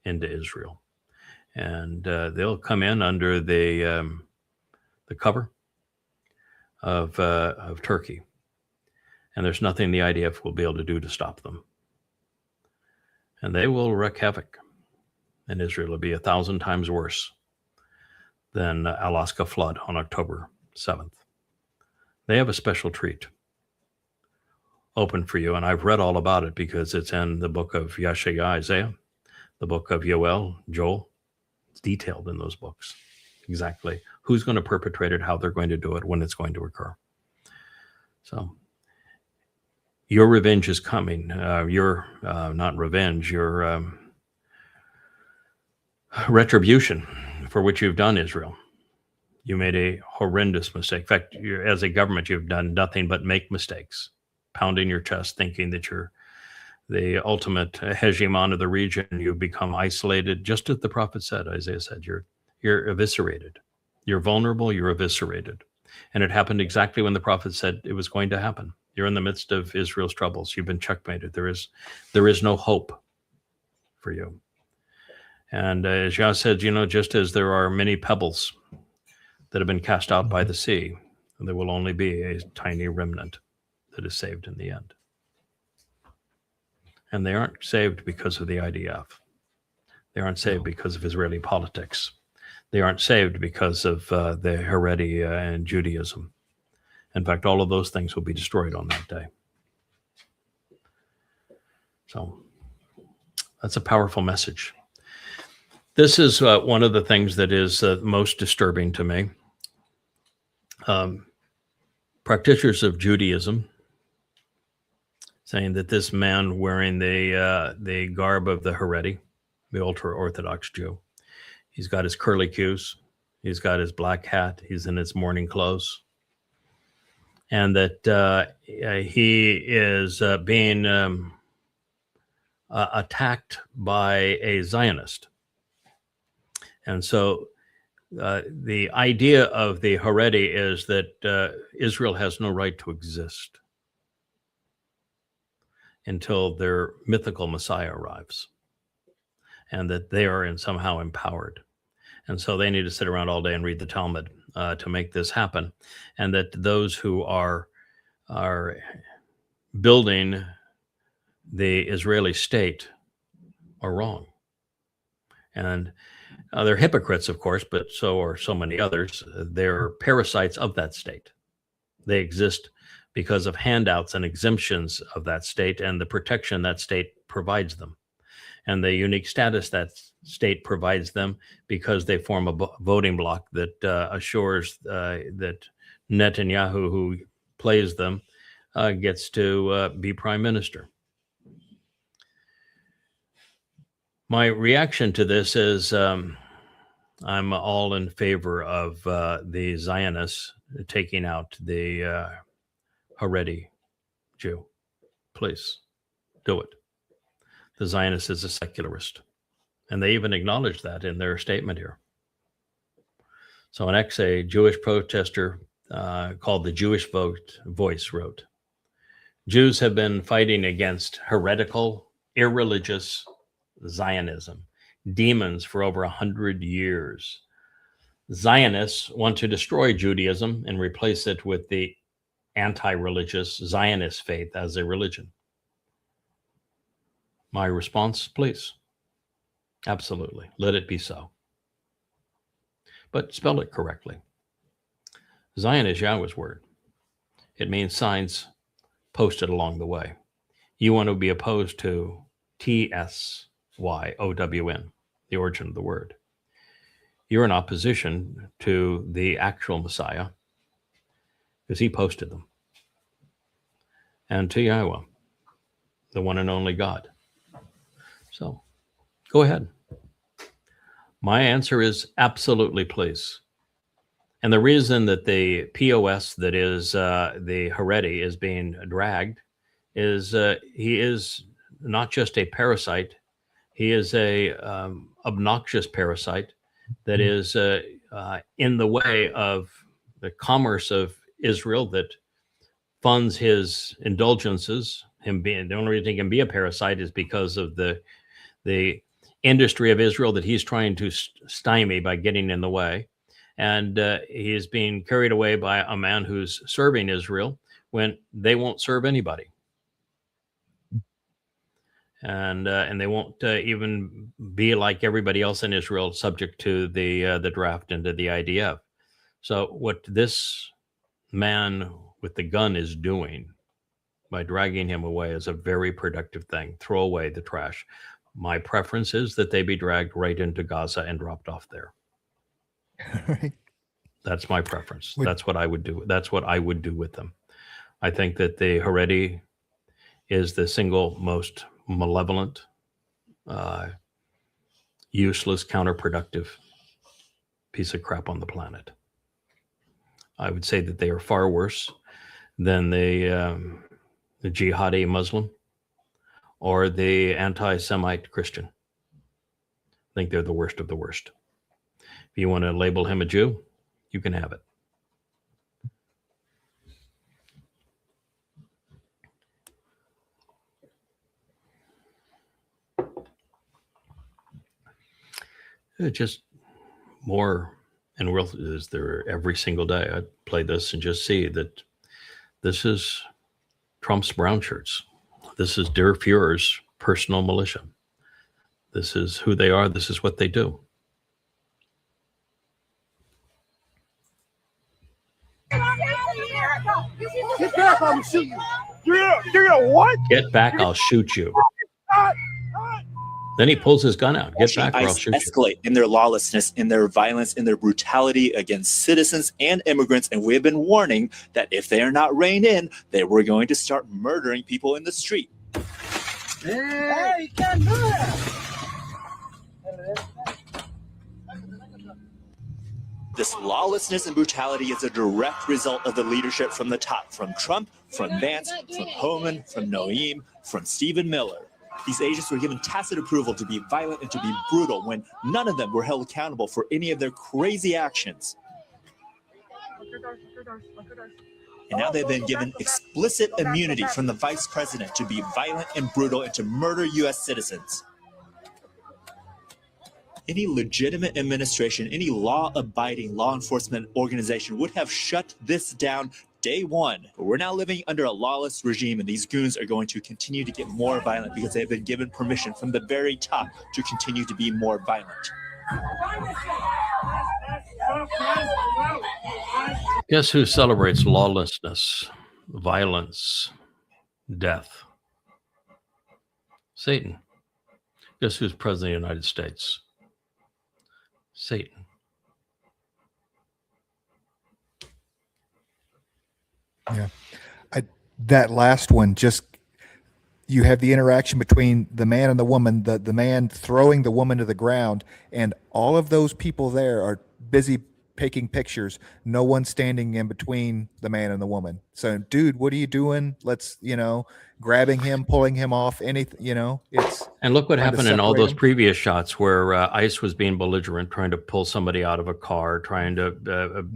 B: into Israel. And they'll come in under the cover of Turkey. And there's nothing the IDF will be able to do to stop them. And they will wreak havoc. And Israel will be 1,000 times worse than Alaska flood on October 7th. They have a special treat open for you. And I've read all about it because it's in the book of Yeshaya, Isaiah, the book of Yoel, Joel. It's detailed in those books. Exactly who's going to perpetrate it, how they're going to do it, when it's going to occur. So your revenge is coming. Your not revenge, your retribution for what you've done, Israel. You made a horrendous mistake. In fact, as a government, you've done nothing but make mistakes, pounding your chest, thinking that you're the ultimate hegemon of the region. You've become isolated, just as the prophet said, Isaiah said, you're eviscerated. You're vulnerable, you're eviscerated. And it happened exactly when the prophet said it was going to happen. You're in the midst of Israel's troubles. You've been checkmated. There is no hope for you. And as Yah said, just as there are many pebbles that have been cast out by the sea, there will only be a tiny remnant that is saved in the end. And they aren't saved because of the IDF. They aren't saved because of Israeli politics. They aren't saved because of the Haredi and Judaism. In fact, all of those things will be destroyed on that day. So that's a powerful message. This is one of the things that is most disturbing to me. Practitioners of Judaism saying that this man wearing the garb of the Haredi, the ultra-Orthodox Jew, he's got his curly cues, he's got his black hat, he's in his morning clothes, and that he is being attacked by a Zionist. And so the idea of the Haredi is that Israel has no right to exist until their mythical Messiah arrives, and that they are somehow empowered. And so they need to sit around all day and read the Talmud to make this happen. And that those who are building the Israeli state are wrong. And they're hypocrites, of course, but so are so many others. They're parasites of that state. They exist because of handouts and exemptions of that state and the protection that state provides them, and the unique status that state provides them because they form a voting bloc that assures that Netanyahu, who plays them, gets to be prime minister. My reaction to this is I'm all in favor of the Zionists taking out the Haredi Jew. Please do it. The Zionist is a secularist, And they even acknowledge that in their statement here. So an a Jewish protester called the Jewish Voice wrote, Jews have been fighting against heretical, irreligious Zionism, demons for over 100 years. Zionists want to destroy Judaism and replace it with the anti-religious Zionist faith as a religion. My response, please. Absolutely. Let it be so. But spell it correctly. Zion is Yahweh's word. It means signs posted along the way. You want to be opposed to TSYOWN, the origin of the word. You're in opposition to the actual Messiah because he posted them. And to Yahweh, the one and only God. So go ahead. My answer is absolutely please. And the reason that the POS, that is the Haredi, is being dragged is he is not just a parasite. He is a obnoxious parasite that is in the way of the commerce of Israel that funds his indulgences. Him being the only reason he can be a parasite is because of the industry of Israel that he's trying to stymie by getting in the way. And he is being carried away by a man who's serving Israel when they won't serve anybody. And they won't even be like everybody else in Israel, subject to the draft into the IDF. So what this man with the gun is doing by dragging him away is a very productive thing. Throw away the trash. My preference is that they be dragged right into Gaza and dropped off there.
C: Right.
B: That's my preference. That's what I would do. That's what I would do with them. I think that the Haredi is the single most malevolent, useless, counterproductive piece of crap on the planet. I would say that they are far worse than the jihadi Muslim or the anti-Semite Christian. I think they're the worst of the worst. If you want to label him a Jew, you can have it. Just more, and is there every single day. I play this and just see that this is Trump's brown shirts. This is Der Fuhrer's personal militia. This is who they are. This is what they do.
I: Get back, I'm shooting you. You're what?
B: Get back, I'll shoot you. Then he pulls his gun out. Get back or I'll shoot you.
J: Escalate in their lawlessness, in their violence, in their brutality against citizens and immigrants. And we have been warning that if they are not reined in, they were going to start murdering people in the street.
I: Hey, you can't do that.
J: This lawlessness and brutality is a direct result of the leadership from the top, from Trump, from Vance, from Homan, from Noem, from Stephen Miller. These agents were given tacit approval to be violent and to be brutal when none of them were held accountable for any of their crazy actions. And now they've been given explicit immunity from the vice president to be violent and brutal and to murder U.S. citizens. Any legitimate administration, any law-abiding law enforcement organization would have shut this down day one. But we're now living under a lawless regime, and these goons are going to continue to get more violent because they've been given permission from the very top to continue to be more violent.
B: Guess who celebrates lawlessness, violence, death? Satan. Guess who's president of the United States? Satan.
C: Yeah. That last one, just you have the interaction between the man and the woman, the man throwing the woman to the ground, and all of those people there are busy
E: taking pictures, no one standing in between the man and the woman. So, dude, what are you doing? Let's, grabbing him, pulling him off, anything, it's.
B: And look what
E: trying to
B: happened in all
E: separate
B: those
E: them.
B: previous shots where ICE was being belligerent, trying to pull somebody out of a car, trying to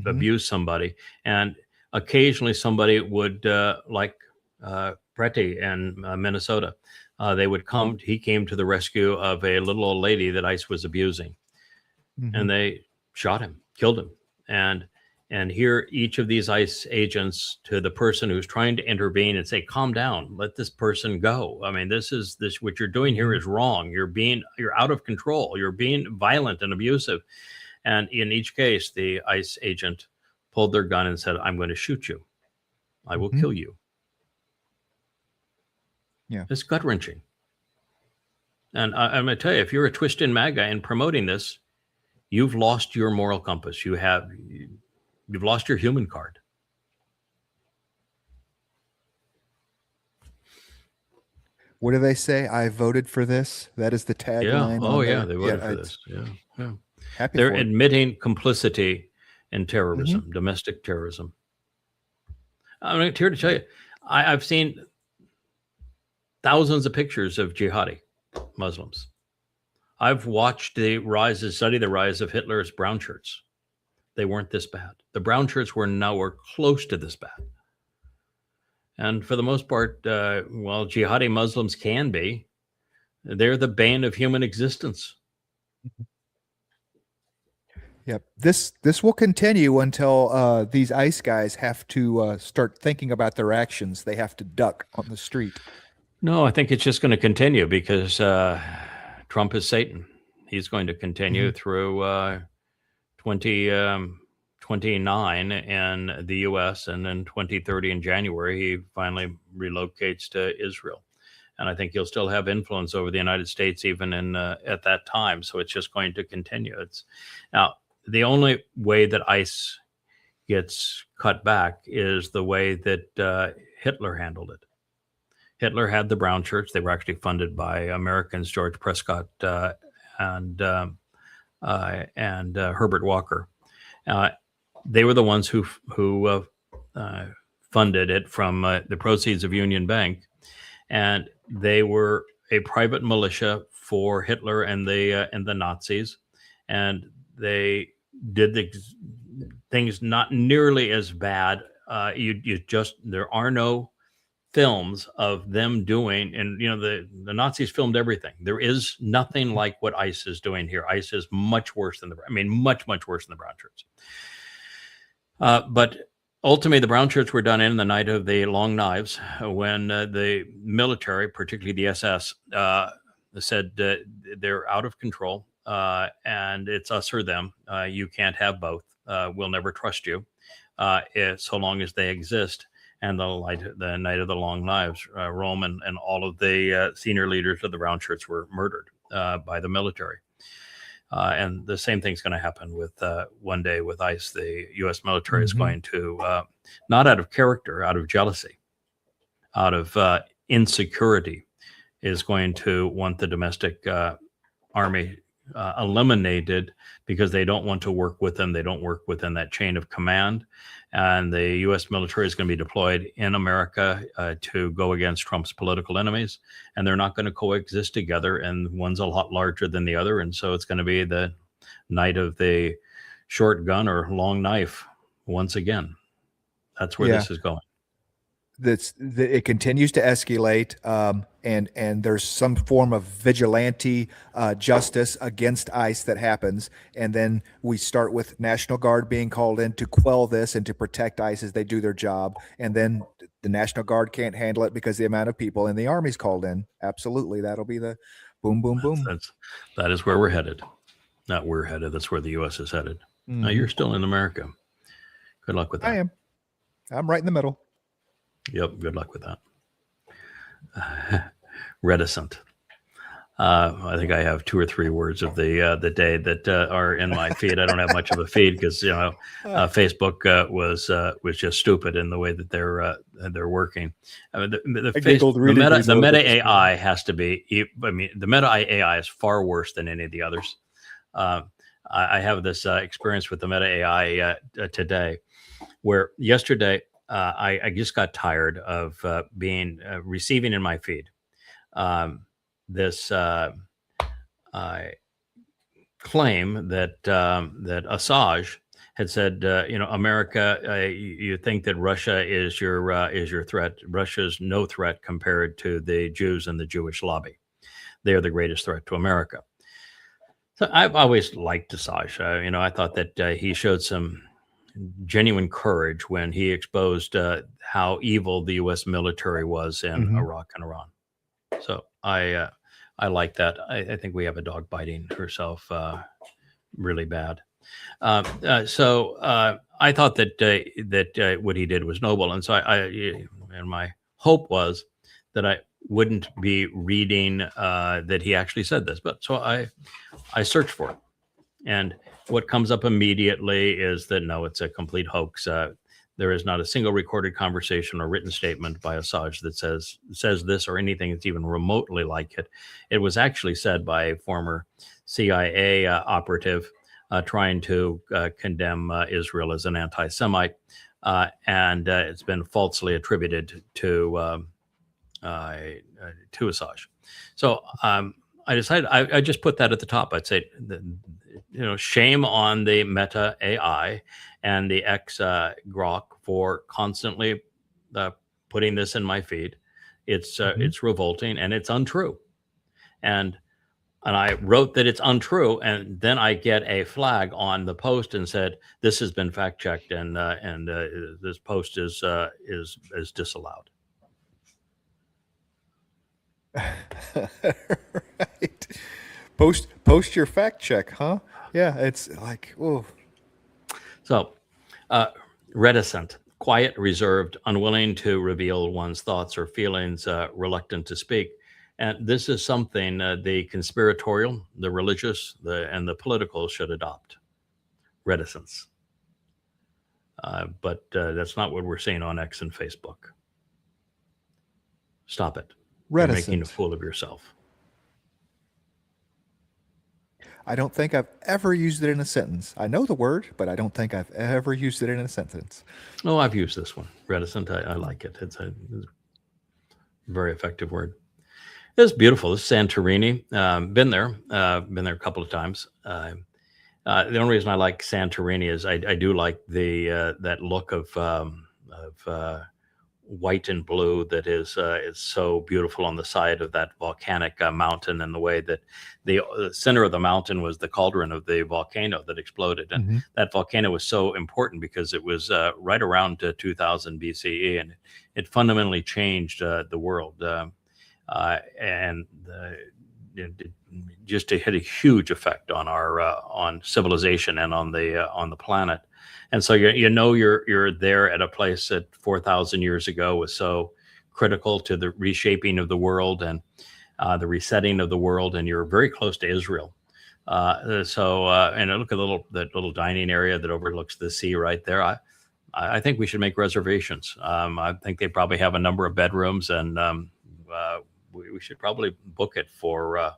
B: abuse somebody. And occasionally somebody would, like Preti in Minnesota, they would come, he came to the rescue of a little old lady that ICE was abusing. And they shot him, killed him. And here, each of these ICE agents to the person who's trying to intervene and say, calm down, let this person go. I mean, this what you're doing here is wrong. You're out of control. You're being violent and abusive. And in each case, the ICE agent pulled their gun and said, I'm going to shoot you. I will kill you.
E: Yeah.
B: It's gut wrenching. And I'm going to tell you, if you're a twist in MAGA and promoting this, you've lost your moral compass. You've lost your human card.
E: What do they say? I voted for this. That is the tagline.
B: Yeah. Oh, yeah. They voted for this. Yeah.
E: Happy
B: They're
E: for it.
B: admitting complicity in terrorism, domestic terrorism. I'm here to tell you, I've seen thousands of pictures of jihadi Muslims. I've watched study the rise of Hitler's brown shirts. They weren't this bad. The brown shirts were nowhere close to this bad. And for the most part, jihadi Muslims can be. They're the bane of human existence.
E: Yep. This will continue until these ICE guys have to start thinking about their actions. They have to duck on the street.
B: No, I think it's just going to continue because Trump is Satan. He's going to continue through 2029 in the U.S. and then 2030 in January, he finally relocates to Israel. And I think he'll still have influence over the United States even at that time. So it's just going to continue. Now, the only way that ICE gets cut back is the way that Hitler handled it. Hitler had the brown shirts. They were actually funded by Americans, George Prescott and Herbert Walker. They were the ones who funded it from the proceeds of Union Bank, and they were a private militia for Hitler and the Nazis, and they did the things not nearly as bad. There are no films of them doing, and the Nazis filmed everything. There is nothing like what ICE is doing here. ICE is much worse than much worse than the brown shirts. But ultimately, the brown shirts were done in the night of the long knives when the military, particularly the SS, said they're out of control and it's us or them. You can't have both. We'll never trust you so long as they exist. And the night of the long knives, Rome and all of the senior leaders of the brown shirts were murdered by the military. And the same thing's going to happen with one day with ICE. The U.S. military is going to, not out of character, out of jealousy, out of insecurity, is going to want the domestic army eliminated because they don't want to work with them. They don't work within that chain of command. And the U.S. military is going to be deployed in America to go against Trump's political enemies. And they're not going to coexist together. And one's a lot larger than the other. And so it's going to be the night of the short gun or long knife once again. That's where this is going.
E: It continues to escalate, and there's some form of vigilante justice against ICE that happens, and then we start with National Guard being called in to quell this and to protect ICE as they do their job, and then the National Guard can't handle it because the amount of people, and the Army's called in. Absolutely, that'll be the boom, boom, boom.
B: That is where we're headed. Not we're headed. That's where the U.S. is headed. Now you're still in America. Good luck with that.
E: I am. I'm right in the middle.
B: Yep. Good luck with that. Reticent. I think I have 2 or 3 words of the day that are in my feed. I don't have much of a feed because Facebook was just stupid in the way that they're working. I mean, the Meta AI has to be. I mean, the Meta AI is far worse than any of the others. I have this experience with the Meta AI today, where yesterday I just got tired of being receiving in my feed this claim that that Assange had said, America, you think that Russia is your threat. Russia's no threat compared to the Jews and the Jewish lobby. They are the greatest threat to America. So I've always liked Assange. I thought that he showed some genuine courage when he exposed how evil the U.S. military was in Iraq and Iran. So I like that. I think we have a dog biting herself really bad. So I thought that what he did was noble, and so and my hope was that I wouldn't be reading that he actually said this. But so I searched for it, and what comes up immediately is that no, it's a complete hoax. There is not a single recorded conversation or written statement by Assange that says this or anything that's even remotely like it. It was actually said by a former CIA operative trying to condemn Israel as an anti-Semite, and it's been falsely attributed to Assange. So I decided I just put that at the top. I'd say, shame on the Meta AI and the X Grok for constantly putting this in my feed. It's revolting and it's untrue. And I wrote that it's untrue, and then I get a flag on the post and said this has been fact checked, and this post is disallowed.
E: Right. Post your fact check, huh? Yeah, it's like, oh.
B: So, reticent, quiet, reserved, unwilling to reveal one's thoughts or feelings, reluctant to speak. And this is something the conspiratorial, the religious, and the political should adopt. Reticence. But that's not what we're seeing on X and Facebook. Stop it.
E: Reticent.
B: You're making a fool of yourself.
E: I don't think I've ever used it in a sentence. I know the word, but I don't think I've ever used it in a sentence.
B: Oh, I've used this one. Reticent. I like it. It's a very effective word. It's beautiful. This is Santorini. Been there a couple of times. The only reason I like Santorini is I do like the that look of white and blue that is so beautiful on the side of that volcanic mountain, and the way that the center of the mountain was the cauldron of the volcano that exploded. And that volcano was so important because it was right around 2000 BCE, and it fundamentally changed the world. And it just had a huge effect on our on civilization and on the planet. And so you're there at a place that 4,000 years ago was so critical to the reshaping of the world and the resetting of the world, and you're very close to Israel. And look at that little dining area that overlooks the sea right there. I think we should make reservations. I think they probably have a number of bedrooms, and we should probably book it for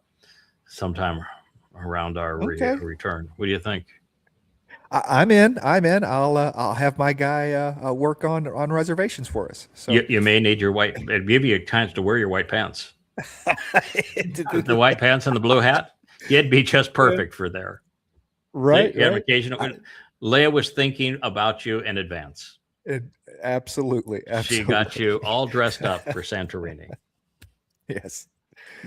B: sometime around our return. What do you think?
E: I'm in. I'll have my guy work on reservations for us. So
B: you may need your white. It'll give you a chance to wear your white pants. The white pants and the blue hat. It'd be just perfect for there.
E: Right.
B: You have occasional. Leah was thinking about you in advance.
E: Absolutely.
B: She got you all dressed up for Santorini.
E: Yes.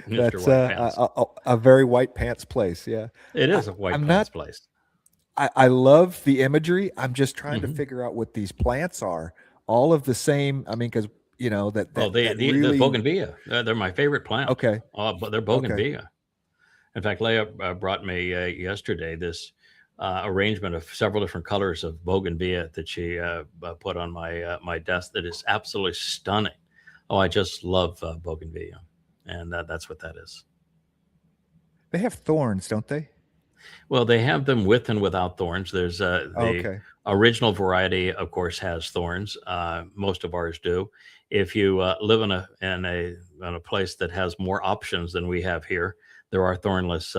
B: Mr.
E: That's a very white pants place. Yeah.
B: It is a white pants place.
E: I love the imagery. I'm just trying to figure out what these plants are. All of the same. I mean, because
B: the bougainvillea. They're my favorite plant.
E: Okay.
B: But they're bougainvillea. In fact, Leah brought me yesterday this arrangement of several different colors of bougainvillea that she put on my desk. That is absolutely stunning. Oh, I just love bougainvillea, and that's what that is.
E: They have thorns, don't they?
B: Well, they have them with and without thorns. There's the original variety, of course, has thorns. Most of ours do. If you live in a place that has more options than we have here, there are thornless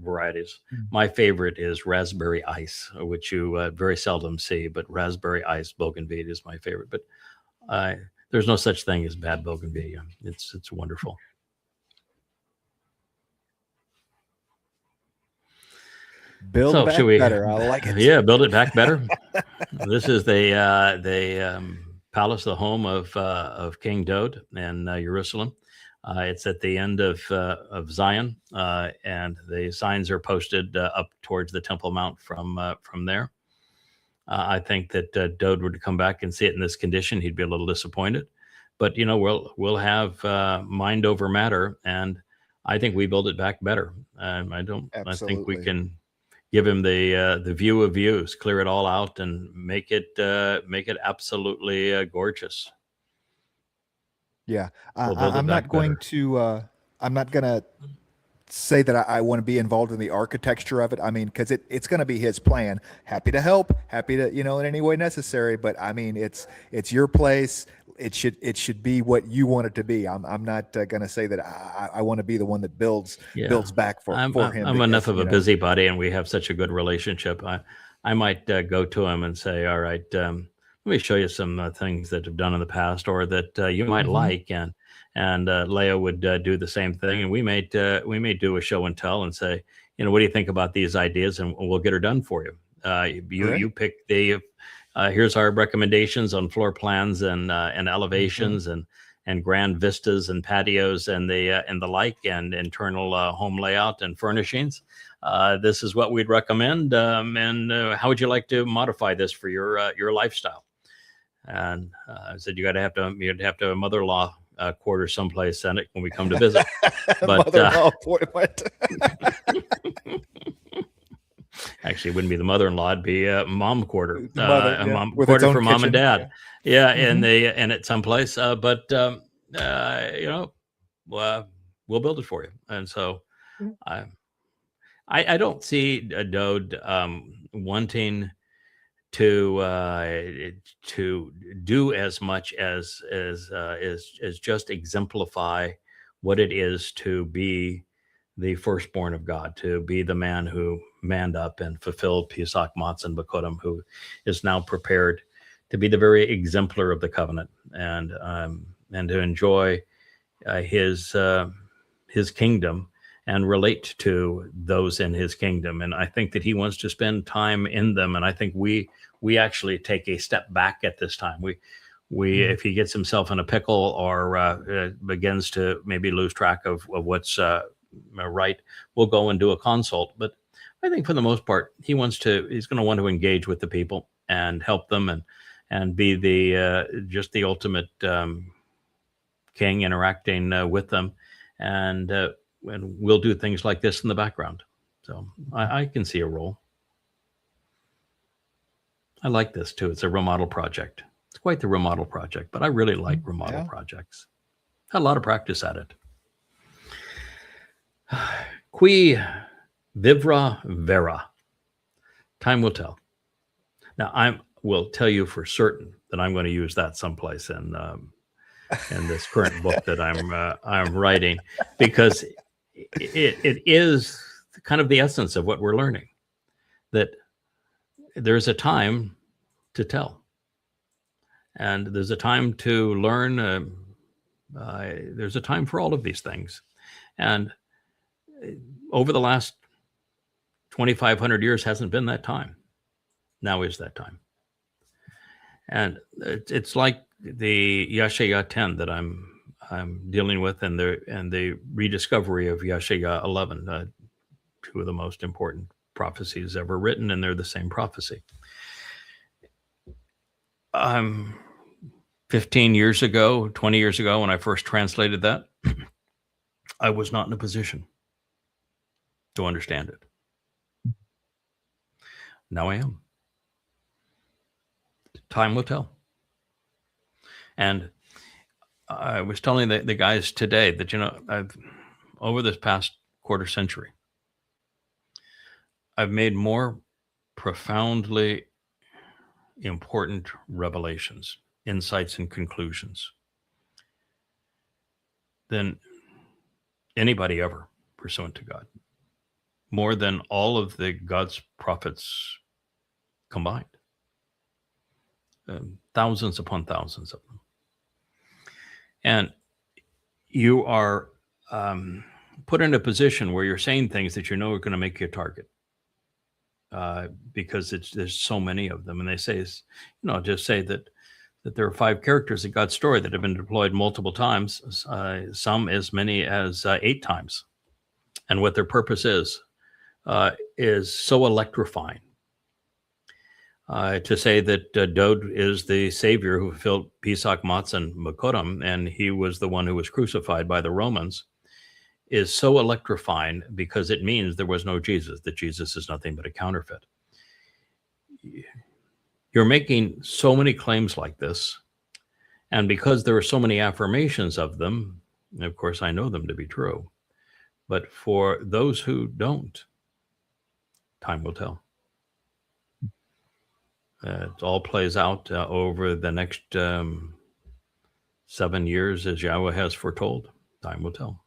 B: varieties. My favorite is raspberry ice, which you very seldom see, but raspberry ice bougainvillea is my favorite. But there's no such thing as bad bougainvillea. It's wonderful.
E: Build
B: So
E: back
B: should we?
E: better. I like it.
B: Yeah, build it back better. This is the palace, the home of King Daud in Jerusalem. It's at the end of Zion, and the signs are posted up towards the Temple Mount from there. I think that Daud would come back and see it in this condition. He'd be a little disappointed, but we'll have mind over matter, and I think we build it back better. I think we
E: Absolutely.
B: can give him the view of views, clear it all out, and make it absolutely gorgeous.
E: Yeah,
B: We'll build it
E: I'm not
B: back
E: going
B: better.
E: to. I'm not going to say that I want to be involved in the architecture of it. I mean, because it's going to be his plan. Happy to help. Happy to in any way necessary. But I mean, it's your place. It should be what you want it to be. I'm not going to say that I want to be the one that builds back for him.
B: I'm enough of a busybody, and we have such a good relationship. I might go to him and say, "All right, let me show you some things that I've done in the past, or that you might like." And Leah would do the same thing, and we may do a show and tell and say, what do you think about these ideas, and we'll get her done for you. You pick the. Here's our recommendations on floor plans and elevations and grand vistas and patios and the like, and internal home layout and furnishings. This is what we'd recommend, and how would you like to modify this for your lifestyle? And I said you'd have to have a mother-in-law quarter someplace in it when we come to visit. But
E: Mother-in-law what?
B: actually, it wouldn't be the mother-in-law; it'd be a mom quarter,
E: Mother,
B: a
E: yeah,
B: mom
E: with
B: quarter
E: its
B: for
E: own
B: mom and
E: kitchen.
B: dad. Yeah, and at someplace. But we'll build it for you. And so, I don't see Daud wanting to do as much as just exemplify what it is to be the firstborn of God, to be the man who manned up and fulfilled Pesach Matzah Bakodim, who is now prepared to be the very exemplar of the covenant, and to enjoy his kingdom and relate to those in his kingdom. And I think that he wants to spend time in them. And I think we actually take a step back at this time. We if he gets himself in a pickle or begins to maybe lose track of what's right, we'll go and do a consult. But I think for the most part, he's going to want to engage with the people and help them and be just the ultimate king, interacting with them. And we'll do things like this in the background. So I can see a role. I like this too. It's a remodel project. It's quite the remodel project, but I really like remodel projects. Had a lot of practice at it. Qui vivra vera. Time will tell. Now I will tell you for certain that I'm going to use that someplace in this current book that I'm writing, because it is kind of the essence of what we're learning, that there's a time to tell, and there's a time to learn. There's a time for all of these things, and over the last 2,500 years hasn't been that time. Now is that time, and it's like the Yeshaya 10 that I'm dealing with, and the rediscovery of Yeshaya 11, two of the most important prophecies ever written, and they're the same prophecy. 15 years ago, 20 years ago, when I first translated that, I was not in a position to understand it. Now I am. Time will tell. And I was telling the guys today that, I've over this past quarter century, I've made more profoundly important revelations, insights, and conclusions than anybody ever pursuant to God. more than all of the God's prophets combined. Thousands upon thousands of them. And you are put in a position where you're saying things that you know are going to make you a target, because there's so many of them. And they say, just say that there are 5 characters in God's story that have been deployed multiple times, some as many as 8 times. And what their purpose is so electrifying. To say that Dowd is the savior who fulfilled Pesach, Matzah, and Makotam, and he was the one who was crucified by the Romans, is so electrifying because it means there was no Jesus, that Jesus is nothing but a counterfeit. You're making so many claims like this, and because there are so many affirmations of them, and of course I know them to be true, but for those who don't, time will tell. It all plays out over the next 7 years, as Yahweh has foretold. Time will tell.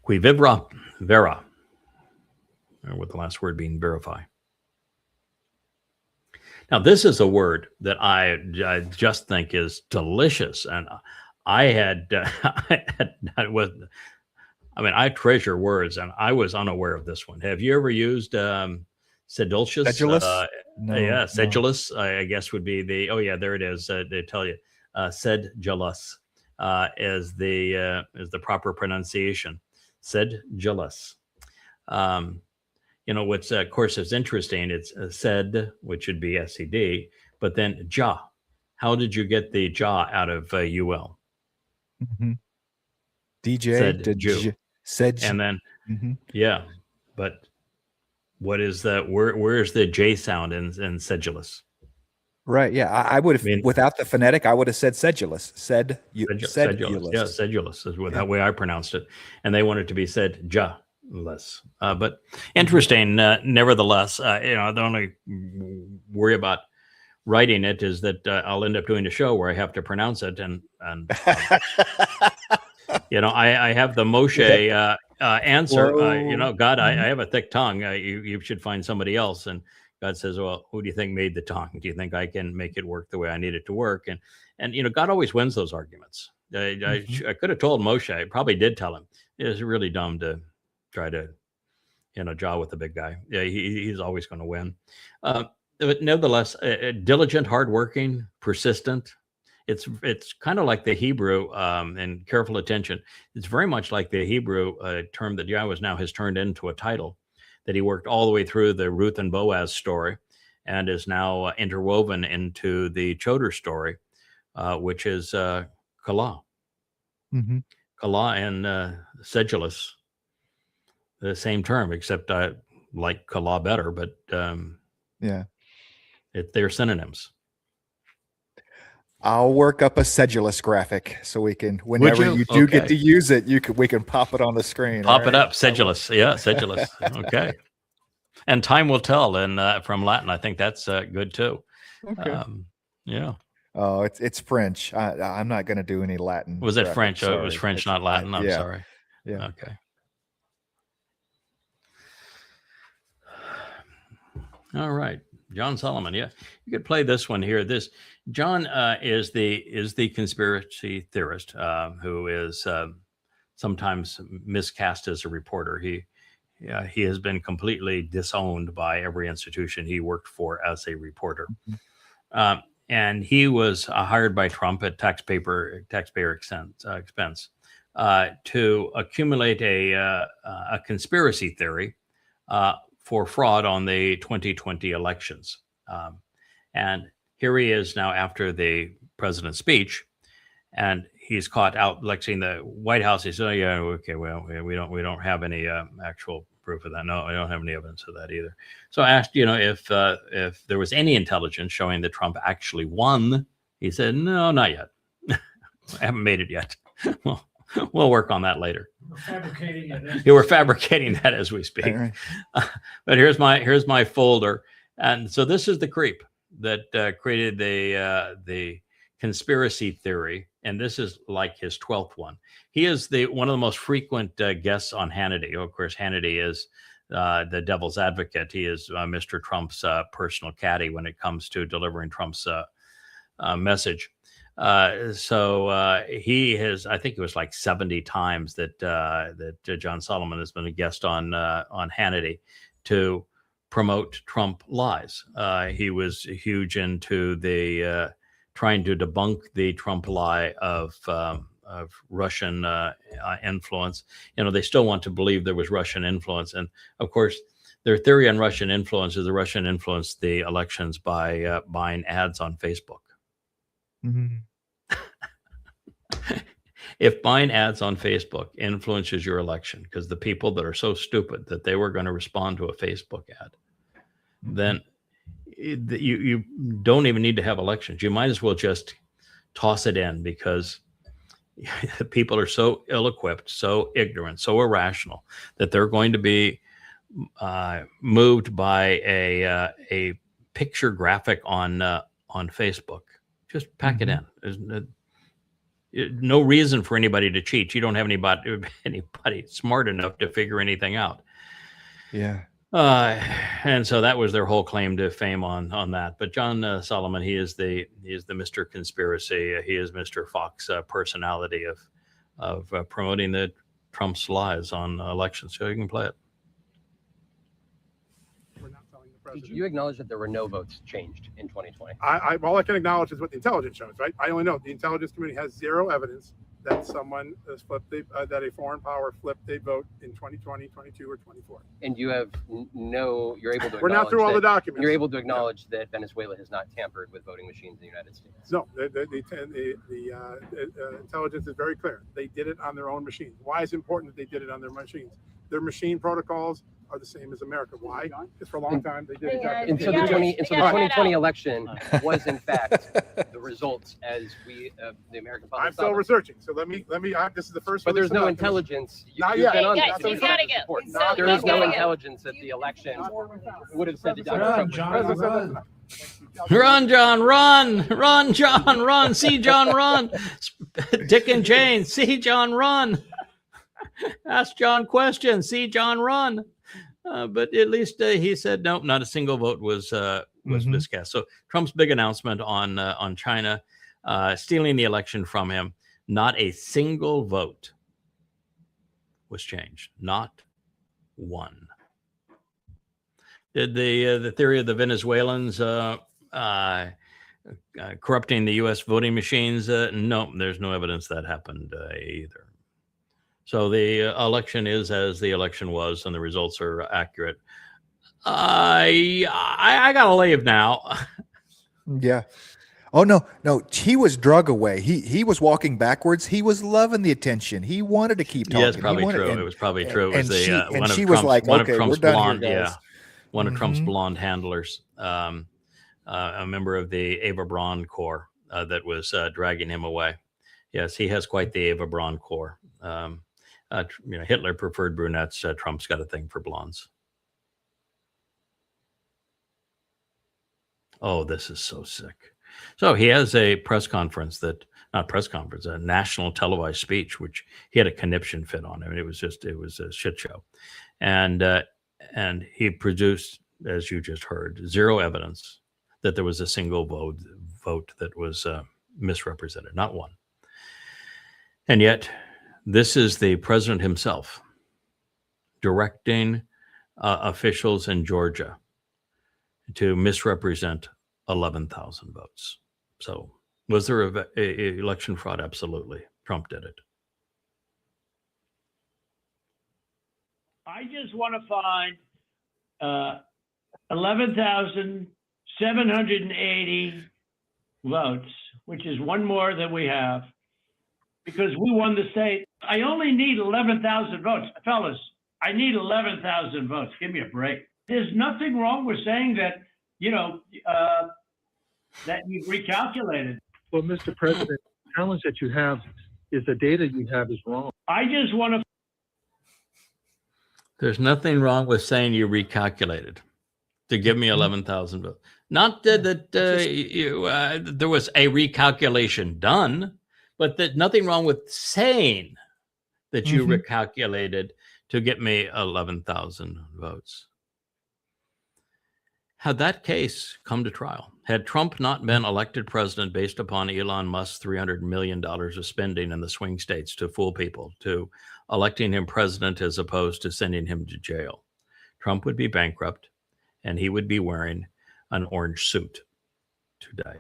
B: Qui vivra, vera, with the last word being verify. Now, this is a word that I just think is delicious, and I treasure words, and I was unaware of this one. Have you ever used sedulous?
E: Sedulous? No,
B: yeah,
E: no.
B: sedulous, I guess would be the, there it is. They tell you, sedulous is the proper pronunciation. Sedulous. What's, of course, is interesting, it's sed, which would be SED, but then ja. How did you get the ja out of UL?
E: Mm-hmm. DJ,
B: said Jew.
E: Said,
B: and then, yeah, but what is that? Where is the J sound in sedulous?
E: Right. Yeah. I would have, without the phonetic, I would have said sedulous. Sedulous.
B: Yeah, sedulous is the way I pronounced it. And they wanted to be sedulous. But interesting, nevertheless, the only worry about writing it is that I'll end up doing a show where I have to pronounce it. And I have the Moshe answer, God, I have a thick tongue. You should find somebody else. And God says, well, who do you think made the tongue? Do you think I can make it work the way I need it to work? And God always wins those arguments. I could have told Moshe, I probably did tell him, it's really dumb to try to, jaw with the big guy. Yeah, he's always going to win. But nevertheless, diligent, hardworking, persistent. It's kind of like the Hebrew, and careful attention. It's very much like the Hebrew term that Yahweh now has turned into a title, that he worked all the way through the Ruth and Boaz story and is now interwoven into the Choder story, which is Kala.
E: Mm-hmm.
B: Kala and sedulous, the same term, except I like Kala better, but they're synonyms.
E: I'll work up a sedulous graphic so we can, whenever you do get to use it, we can pop it on the screen.
B: Pop it up, sedulous. Yeah, sedulous. Okay. And time will tell. And from Latin, I think that's good too.
E: Okay.
B: Yeah.
E: Oh, it's French. I'm not going to do any Latin.
B: Was it French?
E: Sorry.
B: Oh, it was French, not Latin. I'm sorry.
E: Yeah.
B: Okay. All right. John Solomon. Yeah. You could play this one here. John is the conspiracy theorist who is sometimes miscast as a reporter. He has been completely disowned by every institution he worked for as a reporter. And he was hired by Trump at taxpayer expense to accumulate a conspiracy theory for fraud on the 2020 elections. And here he is now after the president's speech, and he's caught out lecturing the White House. He said, "Oh yeah, okay, well, we don't have any actual proof of that. No, I don't have any evidence of that either." So I asked, if there was any intelligence showing that Trump actually won. He said, "No, not yet. I haven't made it yet. Well, we'll work on that later."
H: We're fabricating it.
B: We're fabricating that as we speak.
E: Right.
B: But here's my folder, and so this is the creep that created the conspiracy theory, and this is like his 12th one. He is one of the most frequent guests on Hannity. Of course, Hannity is the devil's advocate. He is Mr. Trump's personal caddy when it comes to delivering Trump's message. So he has, I think it was like 70 times that John Solomon has been a guest on Hannity to promote Trump lies. He was huge into the trying to debunk the Trump lie of Russian influence. You know, they still want to believe there was Russian influence, and of course, their theory on Russian influence is the Russian influenced the elections by buying ads on Facebook.
E: Mm-hmm.
B: If buying ads on Facebook influences your election, because the people that are so stupid that they were going to respond to a Facebook ad, then you don't even need to have elections. You might as well just toss it in, because people are so ill-equipped, so ignorant, so irrational that they're going to be moved by a picture graphic on Facebook. Just pack it in. There's no reason for anybody to cheat. You don't have anybody smart enough to figure anything out.
E: Yeah.
B: And so that was their whole claim to fame on that. But John Solomon, he is the Mr. Conspiracy. He is Mr. Fox personality of promoting the Trump's lies on elections. So you can play it.
K: Did you acknowledge that there were no votes changed in 2020?
I: All I can acknowledge is what the intelligence shows, right? I only know the intelligence community has zero evidence that someone has that a foreign power flipped a vote in 2020, 22, or 24.
K: And you have you're able to.
I: We're not through all the documents.
K: You're able to acknowledge that Venezuela has not tampered with voting machines in the United States.
I: No, the intelligence is very clear. They did it on their own machines. Why is it important that they did it on their machines? Their machine protocols are the same as America. Why? Because for a long time they did exactly.
K: And so the 2020 election was in fact the results as the American public.
I: I'm still researching, so let me. This is the first.
K: But there's no intelligence.
I: Not yet.
F: He's gotta go.
K: There is no intelligence that the election would have said that Donald Trump.
B: Run, John, run! Run, John, run! See John, run! Dick and Jane, see John, run! Ask John questions, see John, run! But at least he said no, not a single vote was miscast. So Trump's big announcement on China stealing the election from him, not a single vote was changed, not one. Did the theory of the Venezuelans corrupting the U.S. voting machines? No, there's no evidence that happened either. So the election is as the election was, and the results are accurate. I gotta leave now.
E: Yeah. Oh no. He was drug away. He was walking backwards. He was loving the attention. He wanted to keep talking.
B: Yeah, it's probably true. It was probably true. It was
E: she was like, "Okay, we're done
B: blonde,
E: here, guys."
B: One of Trump's blonde handlers, a member of the Ava Braun Corps that was dragging him away. Yes, he has quite the Ava Braun Corps. Hitler preferred brunettes. Trump's got a thing for blondes. Oh, this is so sick. So he has a a national televised speech, which he had a conniption fit on. I mean, it was a shit show. And he produced, as you just heard, zero evidence that there was a single vote that was misrepresented, not one. And yet, this is the president himself directing officials in Georgia to misrepresent 11,000 votes. So was there a election fraud? Absolutely. Trump did it.
H: I just want to find 11,780 votes, which is one more than we have, because we won the state. I only need 11,000 votes. Fellas, I need 11,000 votes. Give me a break. There's nothing wrong with saying that, that you've recalculated.
L: Well, Mr. President, the challenge that you have is the data you have is wrong.
H: I just want to.
B: There's nothing wrong with saying you recalculated. to give me 11,000 votes. Not that there was a recalculation done, but that nothing wrong with saying that you recalculated to get me 11,000 votes. Had that case come to trial, had Trump not been elected president based upon Elon Musk's $300 million of spending in the swing states to fool people, to electing him president as opposed to sending him to jail, Trump would be bankrupt and he would be wearing an orange suit today.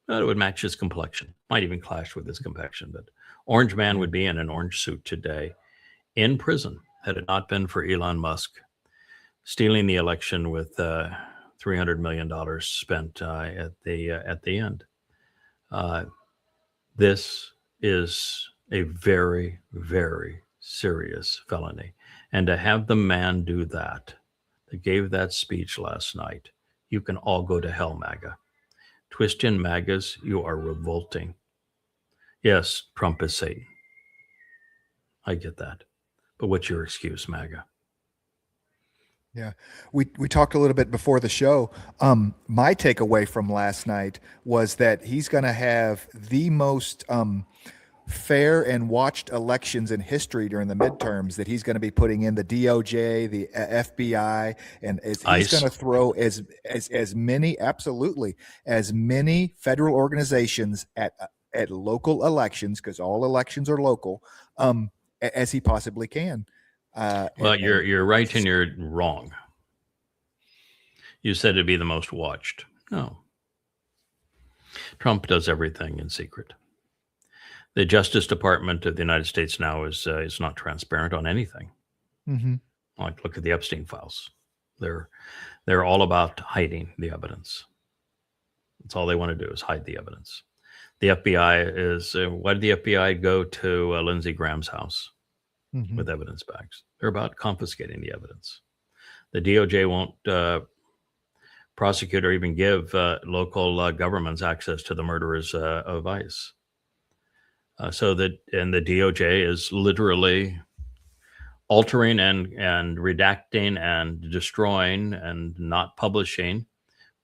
B: It would match his complexion, might even clash with his complexion, but Orange Man would be in an orange suit today in prison had it not been for Elon Musk stealing the election with $300 million spent at the end. This is a very, very serious felony. And to have the man do that gave that speech last night, you can all go to hell, MAGA. Twistian MAGAs, you are revolting. Yes, Trump is Satan. I get that. But what's your excuse, MAGA?
E: Yeah, we talked a little bit before the show. My takeaway from last night was that he's going to have the most fair and watched elections in history during the midterms, that he's going to be putting in the DOJ, the FBI, and he's going to throw as many, absolutely, as many federal organizations at local elections, because all elections are local, as he possibly can.
B: Well, you're right and you're wrong. You said it'd be the most watched. No. Trump does everything in secret. The Justice Department of the United States now is not transparent on anything. Like, look at the Epstein files. They're all about hiding the evidence. That's all they want to do is hide the evidence. The FBI is, why did the FBI go to Lindsey Graham's house with evidence bags? They're about confiscating the evidence. The DOJ won't prosecute or even give local governments access to the murderers of ICE. And the DOJ is literally altering and redacting and destroying and not publishing,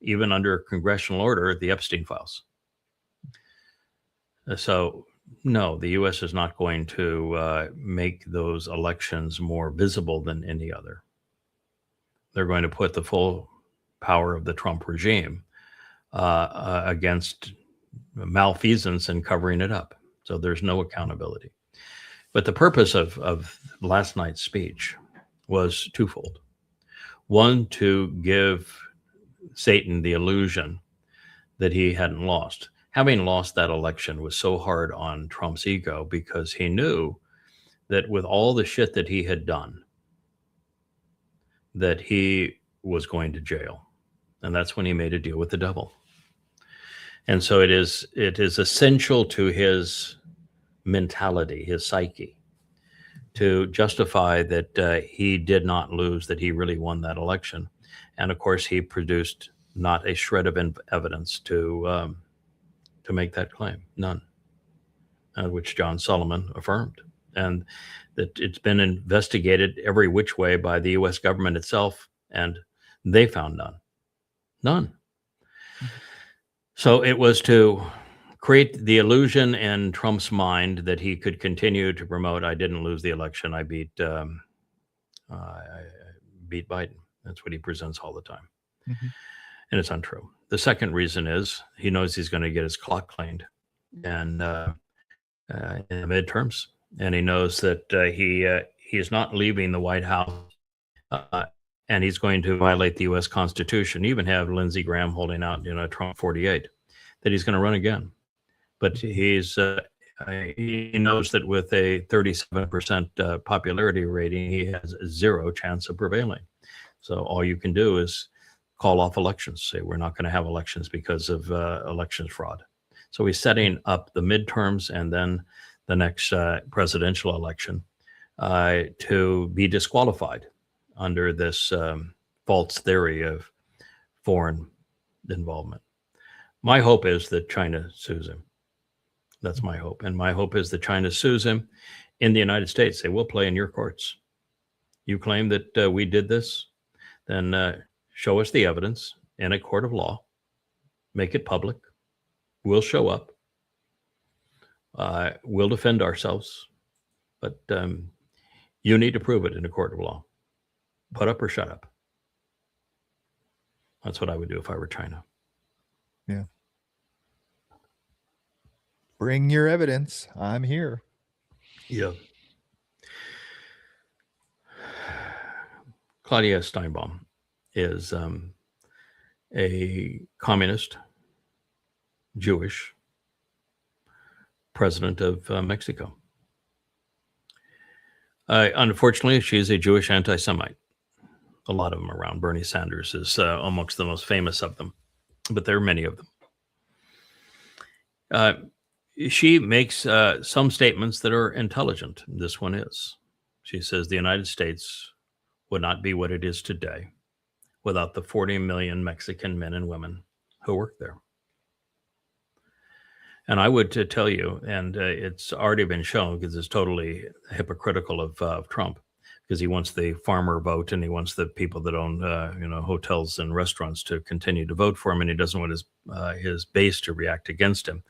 B: even under congressional order, the Epstein files. So no, the U.S. is not going to make those elections more visible than any other. They're going to put the full power of the Trump regime against malfeasance and covering it up. So there's no accountability. But the purpose of last night's speech was twofold. One, to give Satan the illusion that he hadn't lost. Having lost that election was so hard on Trump's ego because he knew that with all the shit that he had done, that he was going to jail. And that's when he made a deal with the devil. And so it is essential to his mentality, his psyche, to justify that he did not lose, that he really won that election. And of course, he produced not a shred of evidence to make that claim, none, which John Solomon affirmed. And that it's been investigated every which way by the U.S. government itself, and they found none. So it was to create the illusion in Trump's mind that he could continue to promote, I didn't lose the election, I beat Biden. That's what he presents all the time. And it's untrue. The second reason is he knows he's going to get his clock cleaned and in the midterms. And he knows that he is not leaving the White House and he's going to violate the U.S. Constitution, even have Lindsey Graham holding out, Trump 48, that he's going to run again. But he knows that with a 37% popularity rating, he has zero chance of prevailing. So all you can do is call off elections, say we're not going to have elections because of elections fraud. So he's setting up the midterms and then the next presidential election to be disqualified under this false theory of foreign involvement. My hope is that China sues him. That's my hope. And my hope is that China sues him in the United States. They will play in your courts. You claim that we did this, then show us the evidence in a court of law, make it public. We'll show up. We'll defend ourselves, but you need to prove it in a court of law. Put up or shut up. That's what I would do if I were China.
E: Yeah. Bring your evidence. I'm here.
B: Yeah. Claudia Steinbaum is a communist, Jewish president of Mexico. Unfortunately, she is a Jewish anti-Semite. A lot of them around. Bernie Sanders is amongst the most famous of them, but there are many of them. She makes some statements that are intelligent. This one is. She says the United States would not be what it is today without the 40 million Mexican men and women who work there. And I would tell you, and it's already been shown because it's totally hypocritical of Trump, because he wants the farmer vote and he wants the people that own hotels and restaurants to continue to vote for him, and he doesn't want his base to react against him.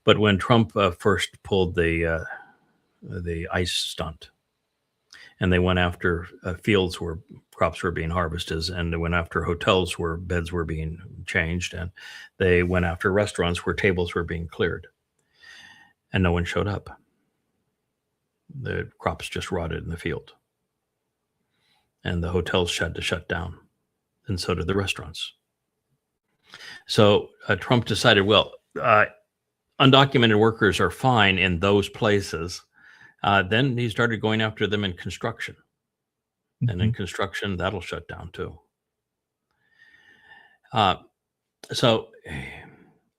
B: But when Trump first pulled the ICE stunt, and they went after fields where crops were being harvested, and they went after hotels where beds were being changed, and they went after restaurants where tables were being cleared, and no one showed up. The crops just rotted in the field, and the hotels had to shut down, and so did the restaurants. So Trump decided, well, undocumented workers are fine in those places. Then he started going after them in construction. And in construction, that'll shut down too. So